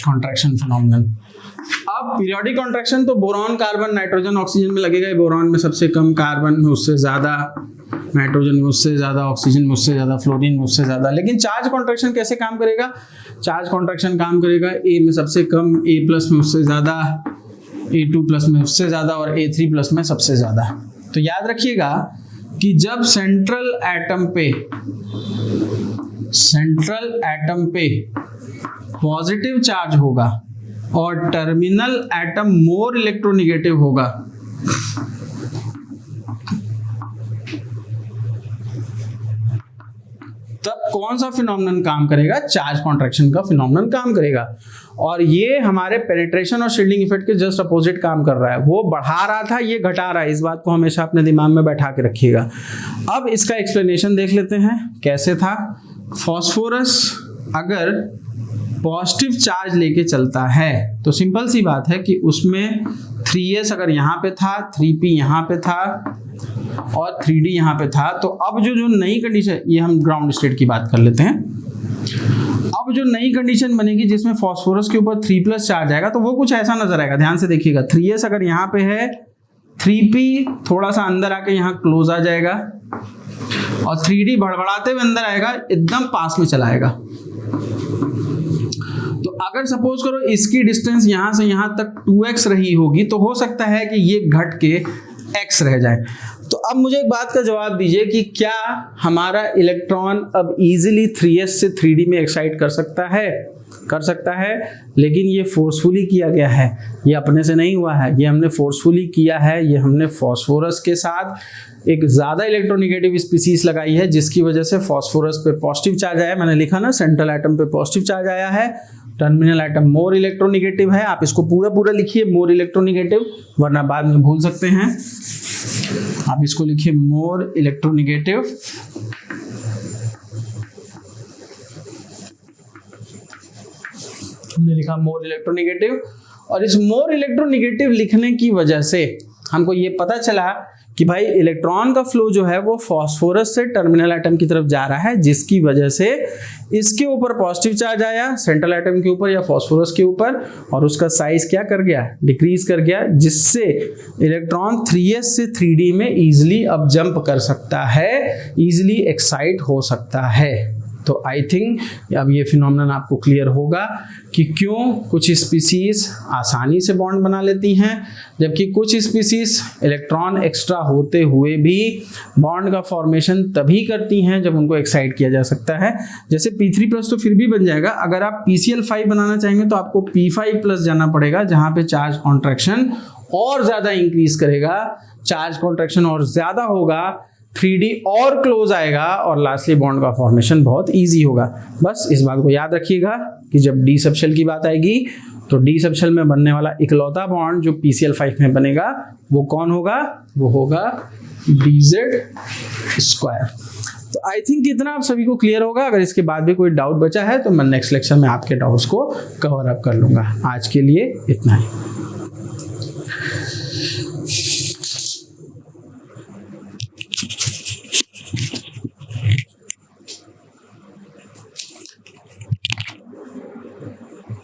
Contraction phenomenon. अब पीरियोडिक कॉन्ट्रैक्शन तो बोरॉन कार्बन नाइट्रोजन ऑक्सीजन में लगेगा, बोरॉन में सबसे कम, कार्बन में उससे ज़्यादा, नाइट्रोजन में उससे ज़्यादा, ऑक्सीजन में उससे ज़्यादा, फ्लोरीन में उससे ज़्यादा। लेकिन चार्ज कॉन्ट्रैक्शन कैसे काम करेगा? चार्ज कॉन्ट्रैक्शन काम करेगा ए में सबसे कम, A+ में उससे ज़्यादा, A2+ में उससे ज़्यादा और A3+ में सबसे ज़्यादा। तो याद रखिएगा कि जब सेंट्रल एटम पे पॉजिटिव चार्ज होगा और टर्मिनल एटम मोर इलेक्ट्रोनिगेटिव होगा, तब कौन सा फिनोमेनन काम करेगा? चार्ज कॉन्ट्रैक्शन का फिनोमेनन काम करेगा। और ये हमारे पेनिट्रेशन और शील्डिंग इफेक्ट के जस्ट अपोजिट काम कर रहा है। वो बढ़ा रहा था, ये घटा रहा है। इस बात को हमेशा अपने दिमाग में बैठा के रखिएगा। अब इसका एक्सप्लेनेशन देख लेते हैं कैसे था। फॉस्फोरस अगर पॉजिटिव चार्ज लेके चलता है तो सिंपल सी बात है कि उसमें 3s अगर यहाँ पे था, 3p यहाँ पे था और 3d यहाँ पे था, तो अब जो नई कंडीशन, ये हम ग्राउंड स्टेट की बात कर लेते हैं। अब जो नई कंडीशन बनेगी जिसमें फास्फोरस के ऊपर 3+ चार्ज आएगा, तो वो कुछ ऐसा नजर आएगा। ध्यान से देखिएगा, 3s अगर यहाँ पे है, 3p थोड़ा सा अंदर आके यहाँ क्लोज आ जाएगा और 3d बड़बड़ाते हुए अंदर आएगा, एकदम पास में चला आएगा। तो अगर सपोज करो इसकी डिस्टेंस यहां से यहां तक 2x रही होगी, तो हो सकता है कि ये घट के x रह जाए। तो अब मुझे एक बात का जवाब दीजिए कि क्या हमारा इलेक्ट्रॉन अब इजीली 3s से 3d में एक्साइट कर सकता है? कर सकता है, लेकिन ये फोर्सफुली किया गया है, ये अपने से नहीं हुआ है, ये हमने फोर्सफुली किया है। ये हमने फास्फोरस के साथ एक ज़्यादा इलेक्ट्रोनिगेटिव स्पीसीज लगाई है, जिसकी वजह से फास्फोरस पे पॉजिटिव चार्ज आया। मैंने लिखा ना, सेंट्रल एटम पे पॉजिटिव चार्ज आया है, टर्मिनल एटम मोर इलेक्ट्रोनिगेटिव है। आप इसको पूरा लिखिए मोर इलेक्ट्रोनिगेटिव, वरना बाद में भूल सकते हैं। आप इसको लिखिए मोर इलेक्ट्रोनिगेटिव। हमने लिखा मोर इलेक्ट्रोनिगेटिव, और इस मोर इलेक्ट्रोनिगेटिव लिखने की वजह से हमको ये पता चला कि भाई इलेक्ट्रॉन का फ्लो जो है वो फास्फोरस से टर्मिनल एटम की तरफ जा रहा है, जिसकी वजह से इसके ऊपर पॉजिटिव चार्ज आया, सेंट्रल एटम के ऊपर या फास्फोरस के ऊपर, और उसका साइज क्या कर गया? डिक्रीज कर गया, जिससे इलेक्ट्रॉन 3s से 3d में इजीली अब जंप कर सकता है, इजीली एक्साइट हो सकता है। तो आई थिंक अब ये फिनोमेनन आपको क्लियर होगा कि क्यों कुछ स्पीसीज आसानी से बॉन्ड बना लेती हैं, जबकि कुछ स्पीसीज इलेक्ट्रॉन एक्स्ट्रा होते हुए भी बॉन्ड का फॉर्मेशन तभी करती हैं जब उनको एक्साइट किया जा सकता है। जैसे P3+ तो फिर भी बन जाएगा, अगर आप PCl5 बनाना चाहेंगे तो आपको P5+ जाना पड़ेगा, जहाँ पे चार्ज कॉन्ट्रैक्शन और ज़्यादा इंक्रीज करेगा, चार्ज कॉन्ट्रैक्शन और ज़्यादा होगा, 3D और क्लोज आएगा, और लास्टली बॉन्ड का फॉर्मेशन बहुत इजी होगा। बस इस बात को याद रखिएगा कि जब डी सबशेल की बात आएगी तो डी सबशेल में बनने वाला इकलौता बॉन्ड जो PCl5 में बनेगा वो कौन होगा? वो होगा DZ²। तो आई थिंक इतना आप सभी को क्लियर होगा। अगर इसके बाद भी कोई डाउट बचा है तो मैं नेक्स्ट लेक्चर में आपके डाउट्स को कवर अप कर लूँगा। आज के लिए इतना ही।